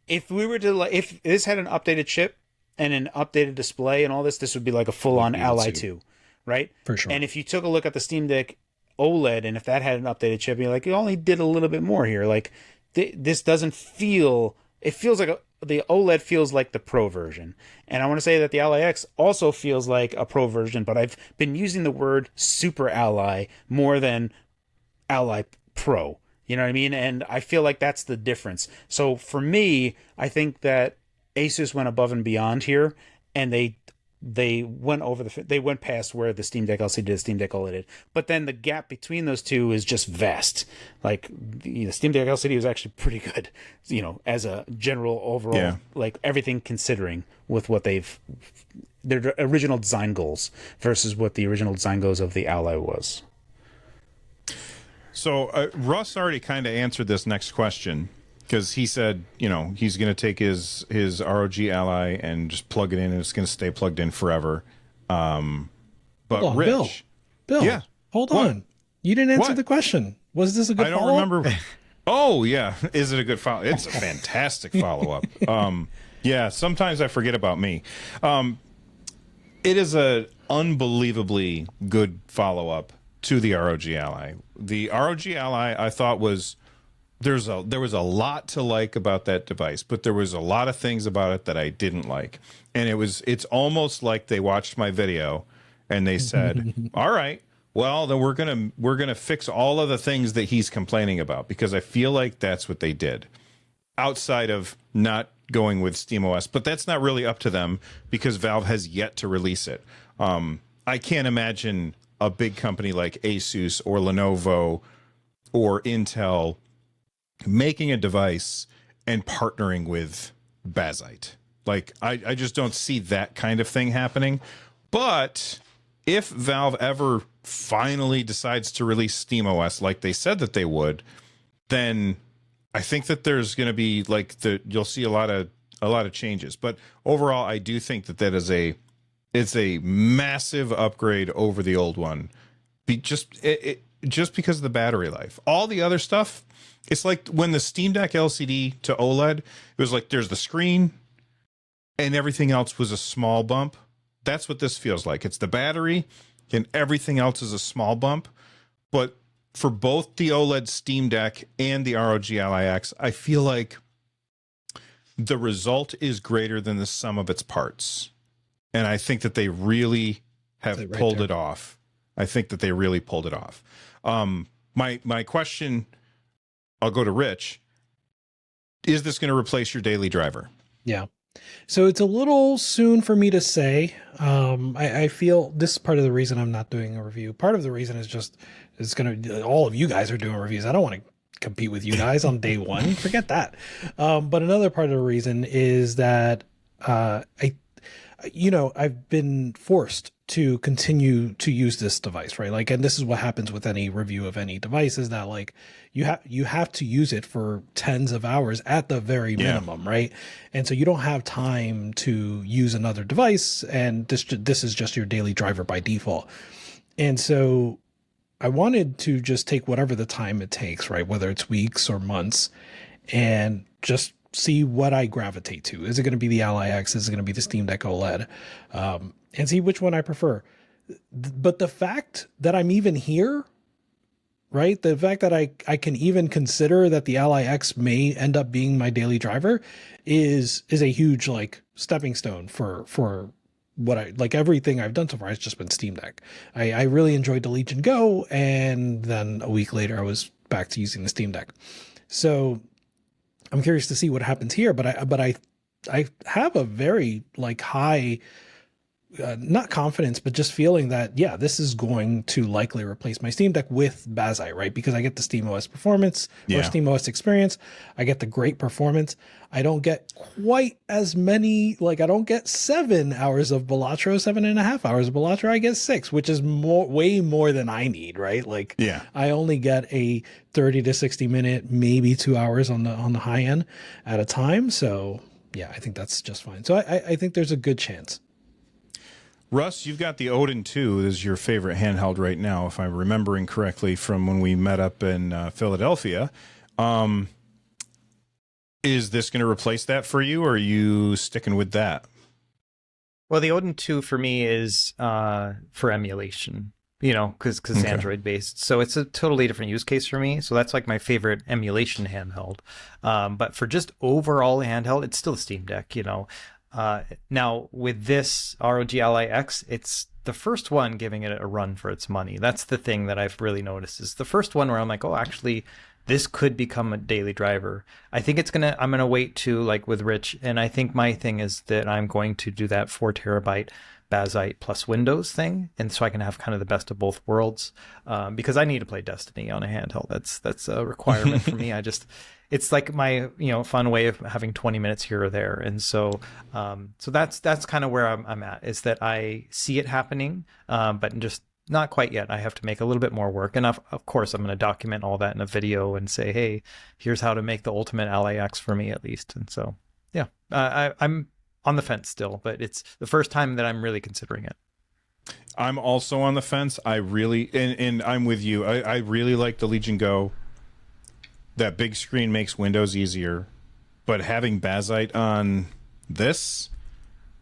If we were to, if this had an updated chip and an updated display and all this would be like a full-on Ally 2, right? For sure. And if you took a look at the Steam Deck OLED, and if that had an updated chip, you're like, it only did a little bit more here. Like, this doesn't feel... It feels like the OLED feels like the Pro version. And I want to say that the Ally X also feels like a Pro version, but I've been using the word Super Ally more than Ally Pro. You know what I mean? And I feel like that's the difference. So for me, I think that Asus went above and beyond here, and they went past where the Steam Deck LCD did, the Steam Deck OLED did. But then the gap between those two is just vast. Like, the Steam Deck LCD was actually pretty good, as a general overall, like, everything considering with what their original design goals versus what the original design goals of the Ally was. So Russ already kind of answered this next question because he said, he's going to take his ROG Ally and just plug it in, and it's going to stay plugged in forever. But hold on, Rich, Bill, yeah, hold on. You didn't answer the question. Was this a good? I don't remember. Oh yeah, is it a good follow? It's a fantastic follow up. Yeah, sometimes I forget about me. It is a unbelievably good follow up to the ROG Ally. The ROG Ally, I thought there was a lot to like about that device, but there was a lot of things about it that I didn't like, and it's almost like they watched my video and they said, "All right, well then we're gonna fix all of the things that he's complaining about," because I feel like that's what they did, outside of not going with SteamOS, but that's not really up to them because Valve has yet to release it. I can't imagine a big company like Asus or Lenovo or Intel making a device and partnering with Bazzite. Like, I just don't see that kind of thing happening. But if Valve ever finally decides to release SteamOS like they said that they would, then I think that there's going to be you'll see a lot of changes. But overall, I do think that it's a massive upgrade over the old one. Just because of the battery life. All the other stuff, it's like when the Steam Deck LCD to OLED, it was like there's the screen and everything else was a small bump. That's what this feels like. It's the battery and everything else is a small bump. But for both the OLED Steam Deck and the ROG Ally X, I feel like the result is greater than the sum of its parts. And I think that they really have pulled it off. I think that they really pulled it off. My question, I'll go to Rich. Is this going to replace your daily driver? Yeah. So it's a little soon for me to say. I feel this is part of the reason I'm not doing a review. Part of the reason is just all of you guys are doing reviews. I don't want to compete with you guys on day one. Forget that. But another part of the reason is that I've been forced to continue to use this device, right? Like, and this is what happens with any review of any device is that like you have to use it for tens of hours at the very minimum, right? And so you don't have time to use another device, and this is just your daily driver by default. And so I wanted to just take whatever the time it takes, right? Whether it's weeks or months, and just see what I gravitate to. Is it going to be the Ally X? Is it going to be the Steam Deck OLED? And see which one I prefer. But the fact that I'm even here, right? The fact that I can even consider that the Ally X may end up being my daily driver is a huge like stepping stone for what I like. Everything I've done so far has just been Steam Deck. I really enjoyed the Legion Go, and then a week later I was back to using the Steam Deck. So I'm curious to see what happens here, but I have a very like high, not confidence, but just feeling that, yeah, this is going to likely replace my Steam Deck with Bazzite, right? Because I get the SteamOS performance or SteamOS experience. I get the great performance. I don't get quite as many, like I don't get 7 hours of Balatro, 7.5 hours of Balatro. I get 6, which is way more than I need, right? Like, I only get a 30 to 60 minute, maybe 2 hours on the high end at a time. So yeah, I think that's just fine. So I think there's a good chance. Russ, you've got the Odin 2 as your favorite handheld right now, if I'm remembering correctly from when we met up in Philadelphia. Is this going to replace that for you, or are you sticking with that? Well, the Odin 2 for me is for emulation, because it's Android based. So it's a totally different use case for me. So that's like my favorite emulation handheld. But for just overall handheld, it's still a Steam Deck, Now with this ROG Ally X, it's the first one giving it a run for its money. That's the thing that I've really noticed, is the first one where I'm like, oh, actually, this could become a daily driver. I think I'm going to wait to, like with Rich. And I think my thing is that I'm going to do that 4 terabyte Bazzite plus Windows thing. And so I can have kind of the best of both worlds, because I need to play Destiny on a handheld. That's a requirement for me. It's like my, fun way of having 20 minutes here or there. And so, that's kind of where I'm at, is that I see it happening, but just not quite yet. I have to make a little bit more work. And of course, I'm going to document all that in a video and say, hey, here's how to make the ultimate Ally X for me, at least. And so, yeah, I'm on the fence still, but it's the first time that I'm really considering it. I'm also on the fence. I really, and I'm with you. I really like the Legion Go. That big screen makes Windows easier, but having Bazzite on this,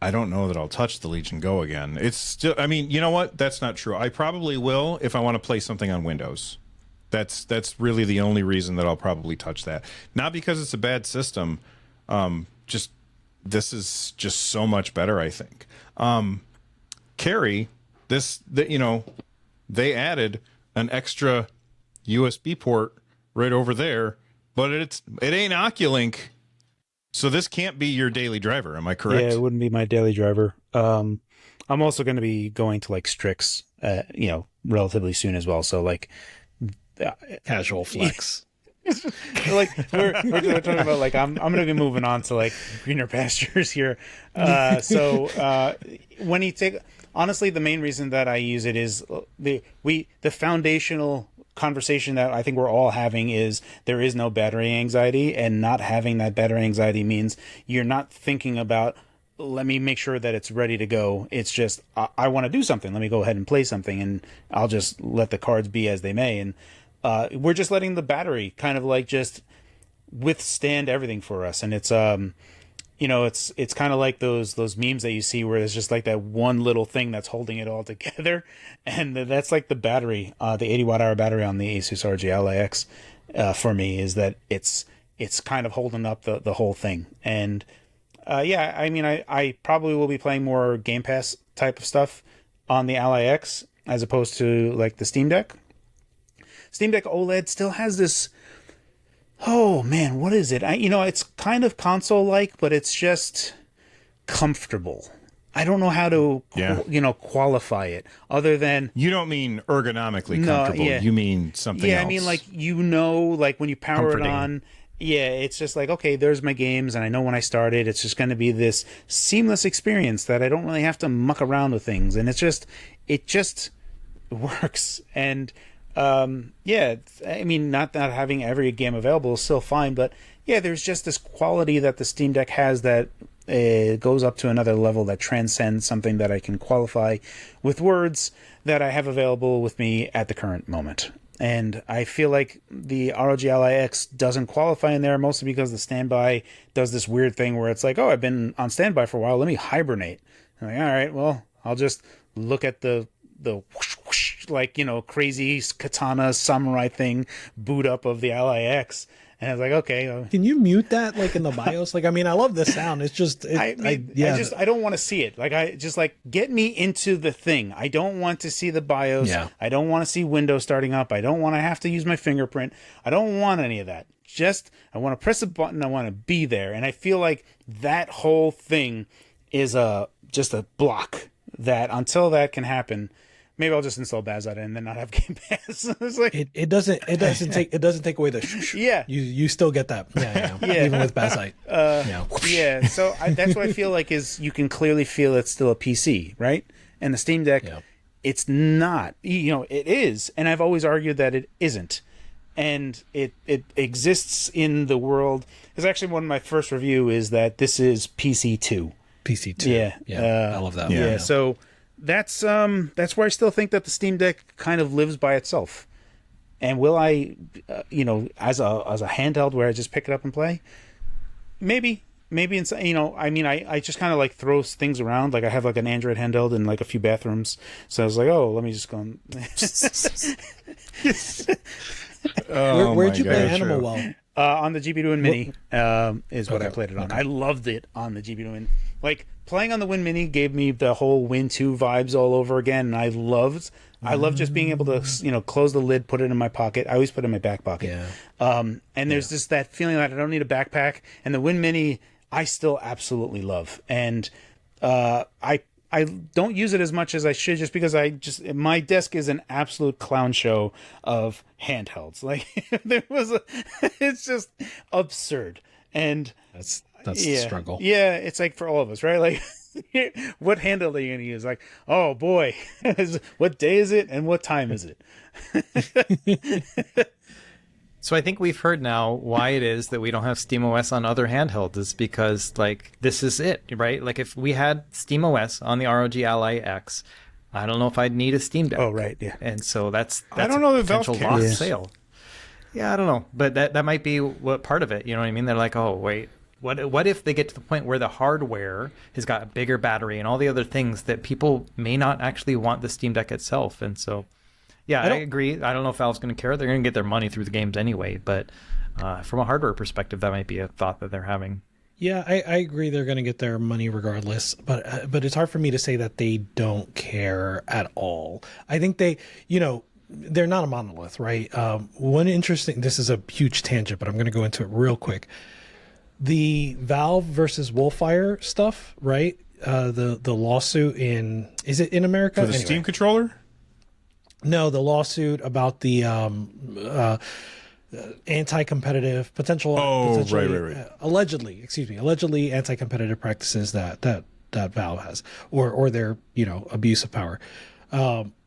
I don't know that I'll touch the Legion Go again. It's still, I mean, you know what? That's not true. I probably will if I want to play something on Windows. That's really the only reason that I'll probably touch that. Not because it's a bad system. Just this is just so much better, I think. Cary, they added an extra USB port right over there, but it ain't Oculink, so this can't be your daily driver. Am I correct? Yeah, it wouldn't be my daily driver. I'm also going to be going to like Strix, relatively soon as well. So like Casual flex. like we're talking about like I'm going to be moving on to like greener pastures here. So when you take, honestly, the main reason that I use it is the foundational conversation that I think we're all having is there is no battery anxiety, and not having that battery anxiety means you're not thinking about, let me make sure that it's ready to go. It's just, I want to do something. Let me go ahead and play something, and I'll just let the cards be as they may. And we're just letting the battery kind of like just withstand everything for us. And it's it's kind of like those memes that you see where it's just like that one little thing that's holding it all together, and that's like the battery, the 80 watt hour battery on the Asus ROG Ally X. For me, is that it's kind of holding up the whole thing. And I mean, I probably will be playing more Game Pass type of stuff on the Ally X as opposed to like the Steam Deck. Steam Deck OLED still has this, oh man, what is it? It's kind of console-like, but it's just comfortable. I don't know how to, qualify it other than... You don't mean ergonomically comfortable. Yeah. You mean something else. Yeah, I mean like, like when you power it on, it's just like, okay, there's my games, and I know when I started, it's just going to be this seamless experience that I don't really have to muck around with things, and it just works. And I mean, not having every game available is still fine, but yeah, there's just this quality that the Steam Deck has that goes up to another level that transcends something that I can qualify with words that I have available with me at the current moment. And I feel like the ROG Ally X doesn't qualify in there, mostly because the standby does this weird thing where it's like, oh, I've been on standby for a while, let me hibernate. I'm like, all right, well, I'll just look at the whoosh, whoosh, like, crazy katana samurai thing boot up of the Ally X. And I was like, okay. Can you mute that like in the BIOS? Like, I mean, I love the sound. It's just, I don't want to see it. Like, I just get me into the thing. I don't want to see the BIOS. Yeah. I don't want to see Windows starting up. I don't want to have to use my fingerprint. I don't want any of that. I want to press a button. I want to be there. And I feel like that whole thing is just a block that until that can happen, maybe I'll just install Bazzite and then not have Game Pass. It's like it doesn't take away the shh. Yeah. You still get that. Yeah. Even with Bazzite. Yeah. So that's what I feel like is you can clearly feel it's still a PC, right? And the Steam Deck, it's not. It is, and I've always argued that it isn't. And it exists in the world. It's actually one of my first review is that this is PC2. PC2. Yeah. I love that. Yeah. So that's where I still think that the Steam Deck kind of lives by itself. And will I, as a handheld where I just pick it up and play? Maybe it's, I mean, I just kind of like throw things around. Like I have like an Android handheld in like a few bathrooms. So I was like, oh, let me just go. Where'd you play Animal Well? On the GP2 Mini is what I played it on. Okay. I loved it on the GP2 Win. Like playing on the Win Mini gave me the whole Win 2 vibes all over again, and I loved just being able to close the lid, put it in my pocket. I always put it in my back pocket. Yeah. And there's just that feeling that I don't need a backpack. And the Win Mini I still absolutely love, and I don't use it as much as I should, just because my desk is an absolute clown show of handhelds. Like it's just absurd, and that's the struggle. Yeah, it's like for all of us, right? Like What handle are you gonna use? Like, oh boy, what day is it and what time is it? So I think we've heard now why it is that we don't have SteamOS on other handhelds. Is because like this is it, right? Like if we had SteamOS on the ROG Ally X, I don't know if I'd need a Steam Deck. Oh right, yeah. And so that's I don't know that Valve potential cares. lost sale. Yeah, I don't know, but that might be what part of it. You know what I mean? They're like, oh wait, what if they get to the point where the hardware has got a bigger battery and all the other things that people may not actually want the Steam Deck itself, and so. Yeah, I agree. I don't know if Valve's going to care. They're going to get their money through the games anyway. But from a hardware perspective, that might be a thought that they're having. Yeah, I agree. They're going to get their money regardless. But it's hard for me to say that they don't care at all. I think they, they're not a monolith, right? This is a huge tangent, but I'm going to go into it real quick. The Valve versus Wolfire stuff, right? The lawsuit is it in America? For the Steam controller? No, the lawsuit about the anti-competitive right. allegedly anti-competitive practices that Valve has, or their abuse of power.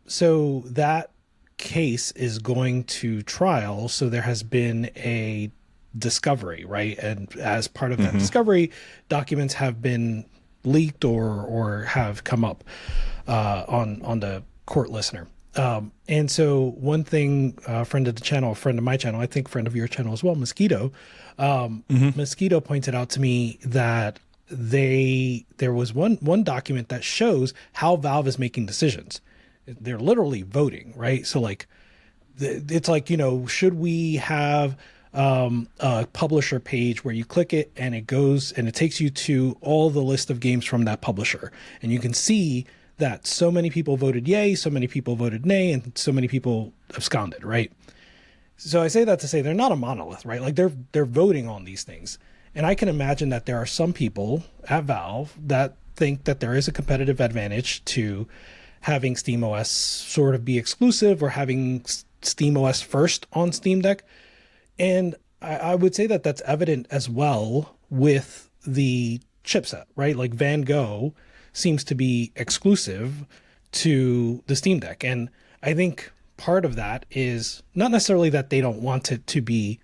So that case is going to trial. So there has been a discovery, right? And as part of that discovery, documents have been leaked or have come up on the court listener. And so one thing, friend of my channel, I think friend of your channel as well, Mosquito, Mosquito pointed out to me that there was one document that shows how Valve is making decisions. They're literally voting, right? So like, it's like, should we have a publisher page where you click it and it goes and it takes you to all the list of games from that publisher, and you can see that so many people voted yay, so many people voted nay, and so many people absconded, right? So I say that to say they're not a monolith, right? Like they're voting on these things. And I can imagine that there are some people at Valve that think that there is a competitive advantage to having SteamOS sort of be exclusive or having SteamOS first on Steam Deck. And I would say that that's evident as well with the chipset, right? Like Van Gogh seems to be exclusive to the Steam Deck. And I think part of that is not necessarily that they don't want it to be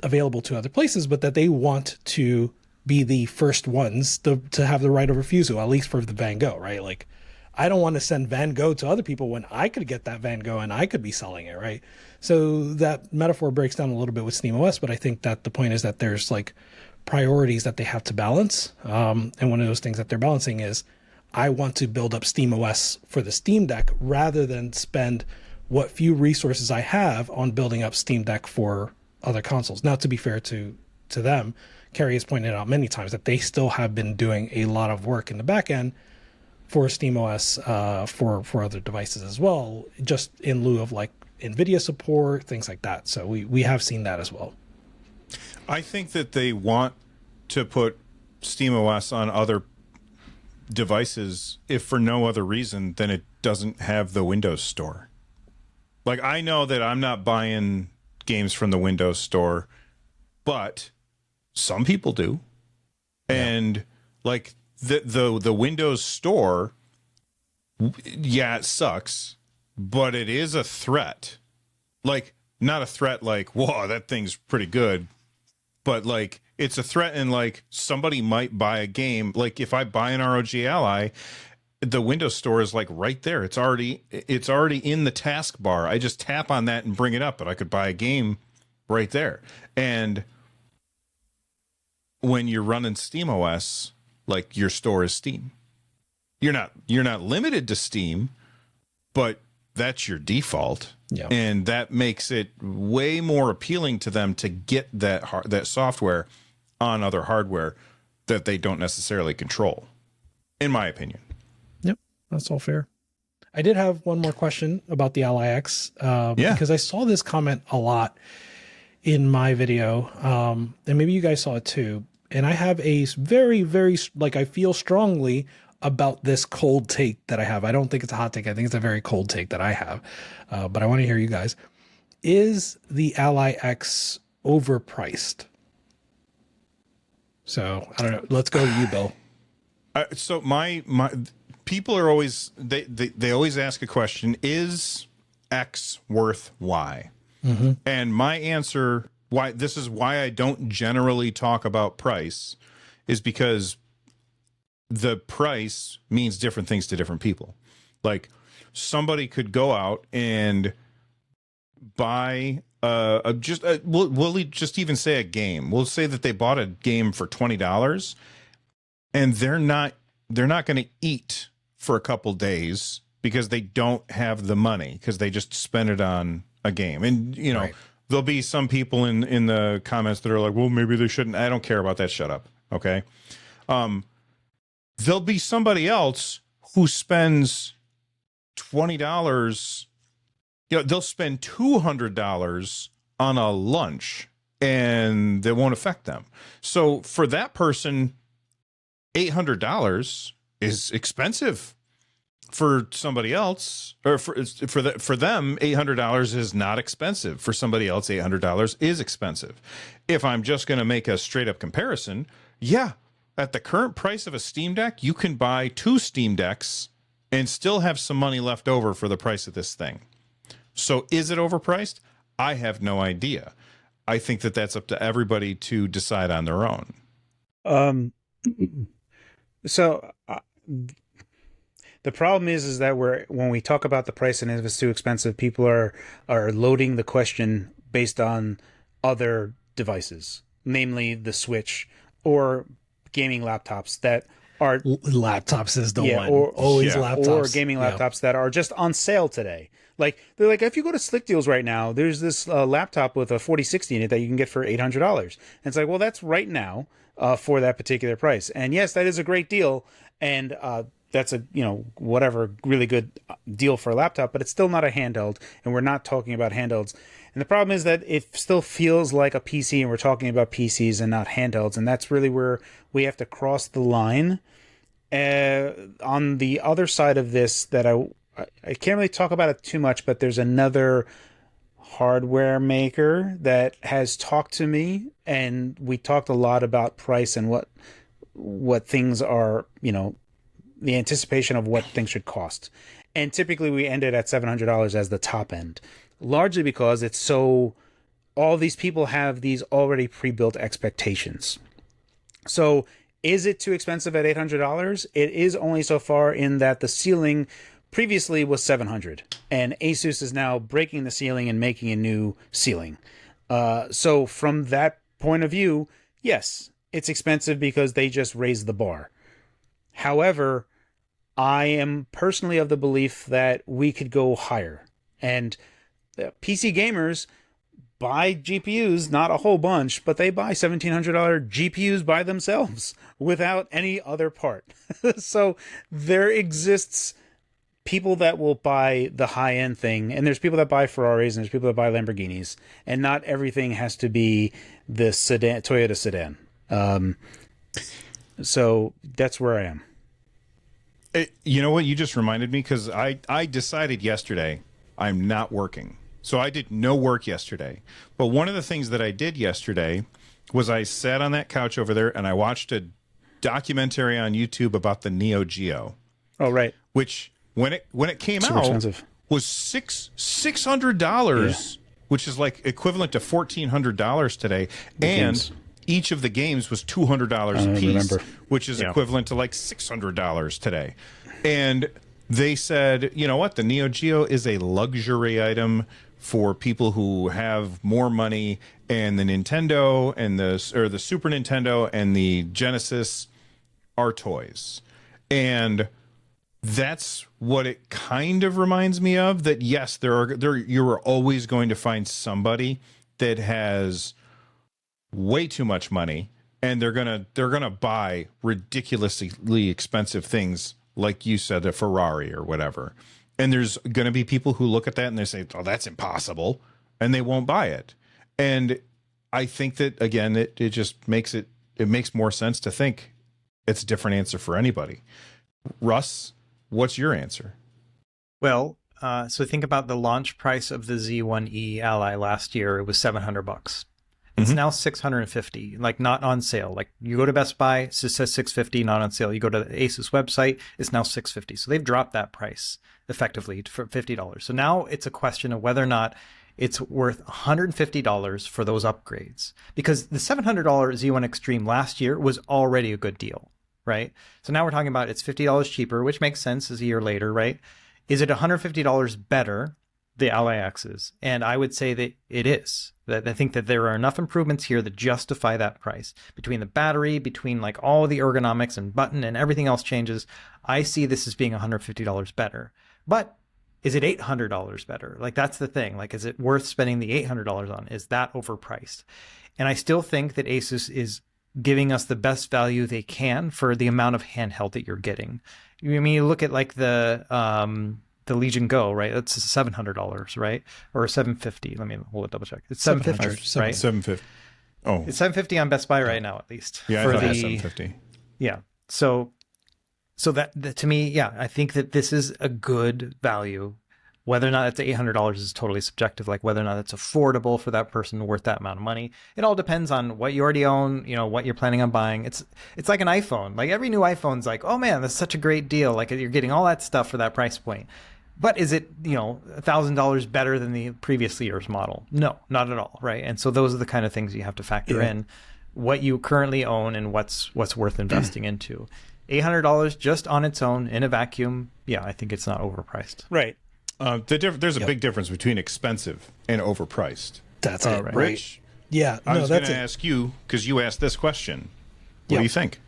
available to other places, but that they want to be the first ones to have the right of refusal, at least for the Van Gogh, right? Like, I don't want to send Van Gogh to other people when I could get that Van Gogh and I could be selling it, right? So that metaphor breaks down a little bit with SteamOS, but I think that the point is that there's like priorities that they have to balance. And one of those things that they're balancing is, I want to build up SteamOS for the Steam Deck rather than spend what few resources I have on building up Steam Deck for other consoles. Now, to be fair to them, Cary has pointed out many times that they still have been doing a lot of work in the back end for SteamOS for other devices as well, just in lieu of like NVIDIA support, things like that. So we have seen that as well. I think that they want to put SteamOS on other devices if for no other reason than it doesn't have the Windows Store. Like, I know that I'm not buying games from the Windows Store, but some people do. Yeah. And like the Windows Store, yeah, it sucks, but it is a threat. Like, not a threat like, whoa, that thing's pretty good, but like, it's a threat, and like somebody might buy a game. Like if I buy an ROG Ally, the Windows Store is like right there. It's already in the taskbar. I just tap on that and bring it up, but I could buy a game right there. And when you're running SteamOS, like your store is Steam. You're not limited to Steam, but that's your default. Yeah. And that makes it way more appealing to them to get that software on other hardware that they don't necessarily control, in my opinion. Yep, that's all fair. I did have one more question about the Ally X, because I saw this comment a lot in my video, and maybe you guys saw it too. And I have a very, very, like, I feel strongly about this cold take that I have. I don't think it's a hot take. I think it's a very cold take that I have, but I want to hear you guys. Is the Ally X overpriced? So I don't know. Let's go to you, Bill. So my people are always they always ask a question: is X worth Y? Mm-hmm. And my answer, why this is why I don't generally talk about price, is because the price means different things to different people. Like somebody could go out and buy we'll just even say a game. We'll say that they bought a game for $20, and they're not going to eat for a couple days because they don't have the money, because they just spend it on a game. And you know, right. There'll be some people in the comments that are like, well, maybe they shouldn't. I don't care about that. Shut up. Okay. There'll be somebody else who spends $20. You know, they'll spend $200 on a lunch and it won't affect them. So for that person, $800 is expensive. For somebody else, or for them, $800 is not expensive. For somebody else, $800 is expensive. If I'm just going to make a straight up comparison, yeah, at the current price of a Steam Deck, you can buy 2 Steam Decks and still have some money left over for the price of this thing. So is it overpriced? I have no idea. I think that that's up to everybody to decide on their own. The problem is that when we talk about the price and if it's too expensive, people are loading the question based on other devices, namely the Switch or gaming laptops that are laptops is the one. Laptops or gaming laptops that are just on sale today. Like they're like, if you go to Slick Deals right now, there's this laptop with a 4060 in it that you can get for $800. And it's like, well, that's right now for that particular price. And yes, that is a great deal. And that's a, whatever, really good deal for a laptop, but it's still not a handheld, and we're not talking about handhelds. And the problem is that it still feels like a PC, and we're talking about PCs and not handhelds, and that's really where we have to cross the line. On the other side of this, that I can't really talk about it too much, but there's another hardware maker that has talked to me, and we talked a lot about price and what things are, the anticipation of what things should cost. And typically we ended at $700 as the top end, largely because it's so, all these people have these already pre-built expectations. So is it too expensive at $800? It is only so far in that the ceiling previously was $700, and Asus is now breaking the ceiling and making a new ceiling. So from that point of view, yes, it's expensive because they just raised the bar. However, I am personally of the belief that we could go higher. And PC gamers buy GPUs, not a whole bunch, but they buy $1,700 GPUs by themselves without any other part. So there exists people that will buy the high-end thing, and there's people that buy Ferraris, and there's people that buy Lamborghinis, and not everything has to be the sedan, Toyota sedan. So that's where I am. You know what? You just reminded me, because I decided yesterday I'm not working. So I did no work yesterday. But one of the things that I did yesterday was I sat on that couch over there and I watched a documentary on YouTube about the Neo Geo. Oh, right. Which when it came Super out expensive. Was $600, which is like equivalent to $1,400 today. And each of the games was $200 a piece, which is equivalent to like $600 today. And they said, you know what? The Neo Geo is a luxury item for people who have more money, and the Nintendo and the Super Nintendo and the Genesis are toys. And that's what it kind of reminds me of, that yes, you're always going to find somebody that has way too much money, and they're gonna buy ridiculously expensive things, like you said, a Ferrari or whatever. And there's gonna be people who look at that and they say, "Oh, that's impossible," and they won't buy it. And I think that again, it just makes more sense to think it's a different answer for anybody. Russ, what's your answer? Well, so think about the launch price of the Z1E Ally last year. It was $700. It's now $650, like not on sale. Like you go to Best Buy, it says $650, not on sale. You go to the Asus website, it's now $650. So they've dropped that price effectively for $50. So now it's a question of whether or not it's worth $150 for those upgrades, because the $700 Z1 Extreme last year was already a good deal, right? So now we're talking about it's $50 cheaper, which makes sense as a year later, right? Is it $150 better, the Ally X is? And I would say that it is. That I think that there are enough improvements here that justify that price. Between the battery, between like all the ergonomics and button and everything else changes, I see this as being $150 better. But is it $800 better? Like that's the thing. Like, is it worth spending the $800 on? Is that overpriced? And I still think that Asus is giving us the best value they can for the amount of handheld that you're getting. I mean, you look at like the Legion Go, right? That's $700, right? Or $750. Let me double check. It's $750, right? $750. Oh, it's $750 on Best Buy right now, at least. Yeah, for I thought it was $750. Yeah. So that to me, yeah, I think that this is a good value. Whether or not it's $800 is totally subjective. Like whether or not it's affordable for that person, worth that amount of money. It all depends on what you already own, what you're planning on buying. It's like an iPhone. Like every new iPhone's like, oh man, that's such a great deal. Like you're getting all that stuff for that price point. But is it, $1,000 better than the previous year's model? No, not at all, right? And so those are the kind of things you have to factor in, what you currently own and what's worth investing into. $800 just on its own in a vacuum, yeah, I think it's not overpriced. Right. There's a big difference between expensive and overpriced. That's it, right? Rich? Yeah, I was going to ask you, because you asked this question. What do you think?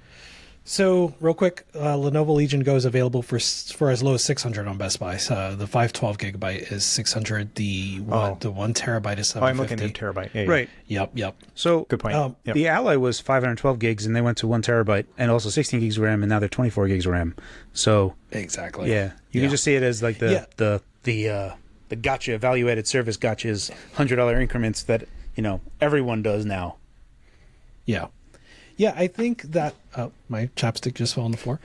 So, real quick, Lenovo Legion Go is available for as low as $600 on Best Buy. The 512 gigabyte is $600. The 1 terabyte is $750. I'm looking at terabyte. Yeah, right. Yep. So good point. The Ally was 512 gigs, and they went to 1 terabyte, and also 16 gigs of RAM, and now they're 24 gigs of RAM. So exactly. Yeah, you can just see it as like the gotcha value-added service gotchas, $100 increments that everyone does now. Yeah, I think that my chapstick just fell on the floor.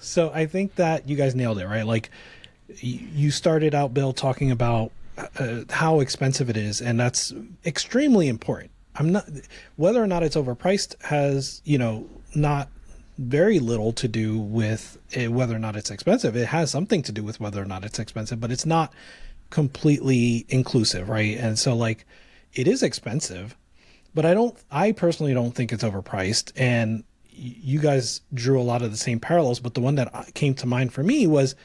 So I think that you guys nailed it, right? Like you started out, Bill, talking about how expensive it is, and that's extremely important. Whether or not it's overpriced has, not very little to do with whether or not it's expensive. It has something to do with whether or not it's expensive, but it's not completely inclusive, right? And so like it is expensive, but I personally don't think it's overpriced. And you guys drew a lot of the same parallels, but the one that came to mind for me was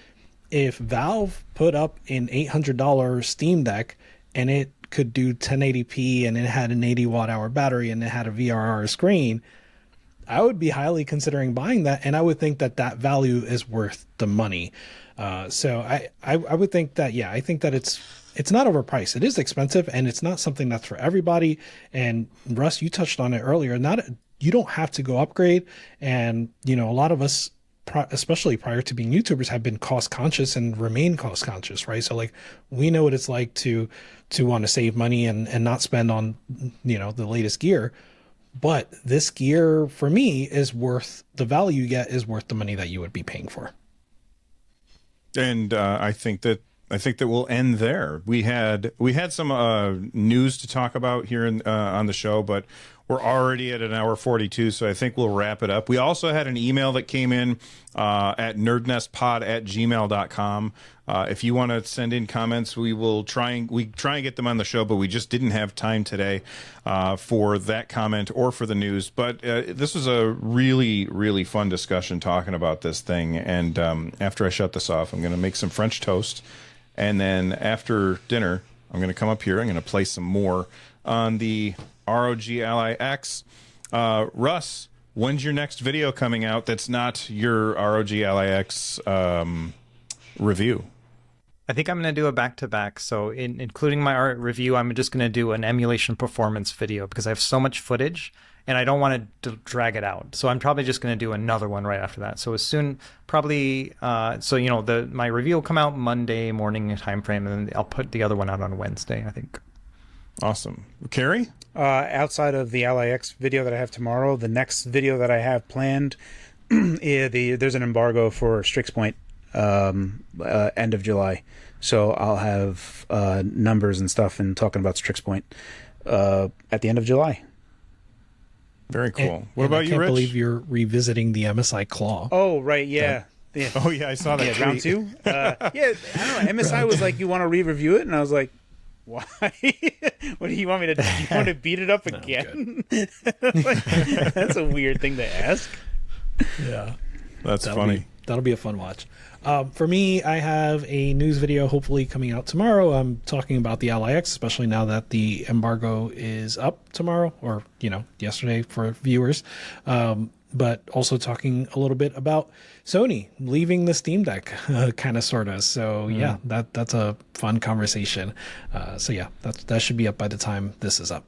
if Valve put up an $800 Steam Deck and it could do 1080p and it had an 80 watt hour battery and it had a VRR screen, I would be highly considering buying that. And I would think that value is worth the money. So I would think that, I think that it's not overpriced. It is expensive, and it's not something that's for everybody. And Russ, you touched on it earlier. You don't have to go upgrade. And a lot of us, especially prior to being YouTubers, have been cost conscious and remain cost conscious, right? So like we know what it's like to want to save money and not spend on the latest gear. But this gear for me is worth the value you get, is worth the money that you would be paying for. And I think that we'll end there. We had some news to talk about here on the show, but we're already at an hour 42, so I think we'll wrap it up. We also had an email that came in at nerdnestpod@gmail.com. If you want to send in comments, we try and get them on the show, but we just didn't have time today for that comment or for the news. But this was a really, really fun discussion talking about this thing. And after I shut this off, I'm going to make some French toast. And then after dinner, I'm going to come up here. I'm going to play some more on the ROG Ally X. Russ, when's your next video coming out that's not your ROG Ally X review? I think I'm going to do a back-to-back. So including my art review, I'm just going to do an emulation performance video because I have so much footage and I don't want to drag it out. So I'm probably just going to do another one right after that. So as soon, probably, my review will come out Monday morning time frame, and then I'll put the other one out on Wednesday, I think. Awesome. Cary? Outside of the Ally X video that I have tomorrow, the next video that I have planned, there's an embargo for Strix Point end of July. So I'll have numbers and stuff and talking about Strix Point. at the end of July. Very cool. What And about I you, can't Rich? believe you're revisiting the MSI Claw. Oh, right, yeah. Yeah. Oh yeah, I saw that. Yeah, round tweet. 2. Yeah, I don't know. MSI was like, "You want to re-review it?" And I was like, "Why? What do you want me to do? You want to beat it up again?" Like, that's a weird thing to ask. Yeah. That's funny. That'll be a fun watch. For me, I have a news video hopefully coming out tomorrow. I'm talking about the Ally X, especially now that the embargo is up tomorrow, or yesterday for viewers. But also talking a little bit about Sony leaving the Steam Deck, kind of, sort of. So yeah, that's a fun conversation. So yeah, that should be up by the time this is up.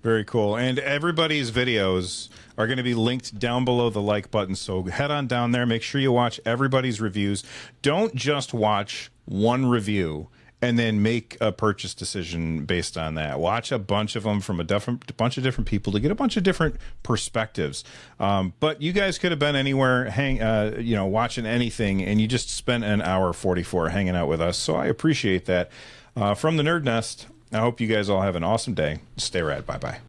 Very cool. And everybody's videos are going to be linked down below the like button. So head on down there. Make sure you watch everybody's reviews. Don't just watch one review and then make a purchase decision based on that. Watch a bunch of them from a bunch of different people to get a bunch of different perspectives. But you guys could have been anywhere, watching anything, and you just spent an hour 44 hanging out with us. So I appreciate that. From the Nerd Nest, I hope you guys all have an awesome day. Stay rad. Bye-bye.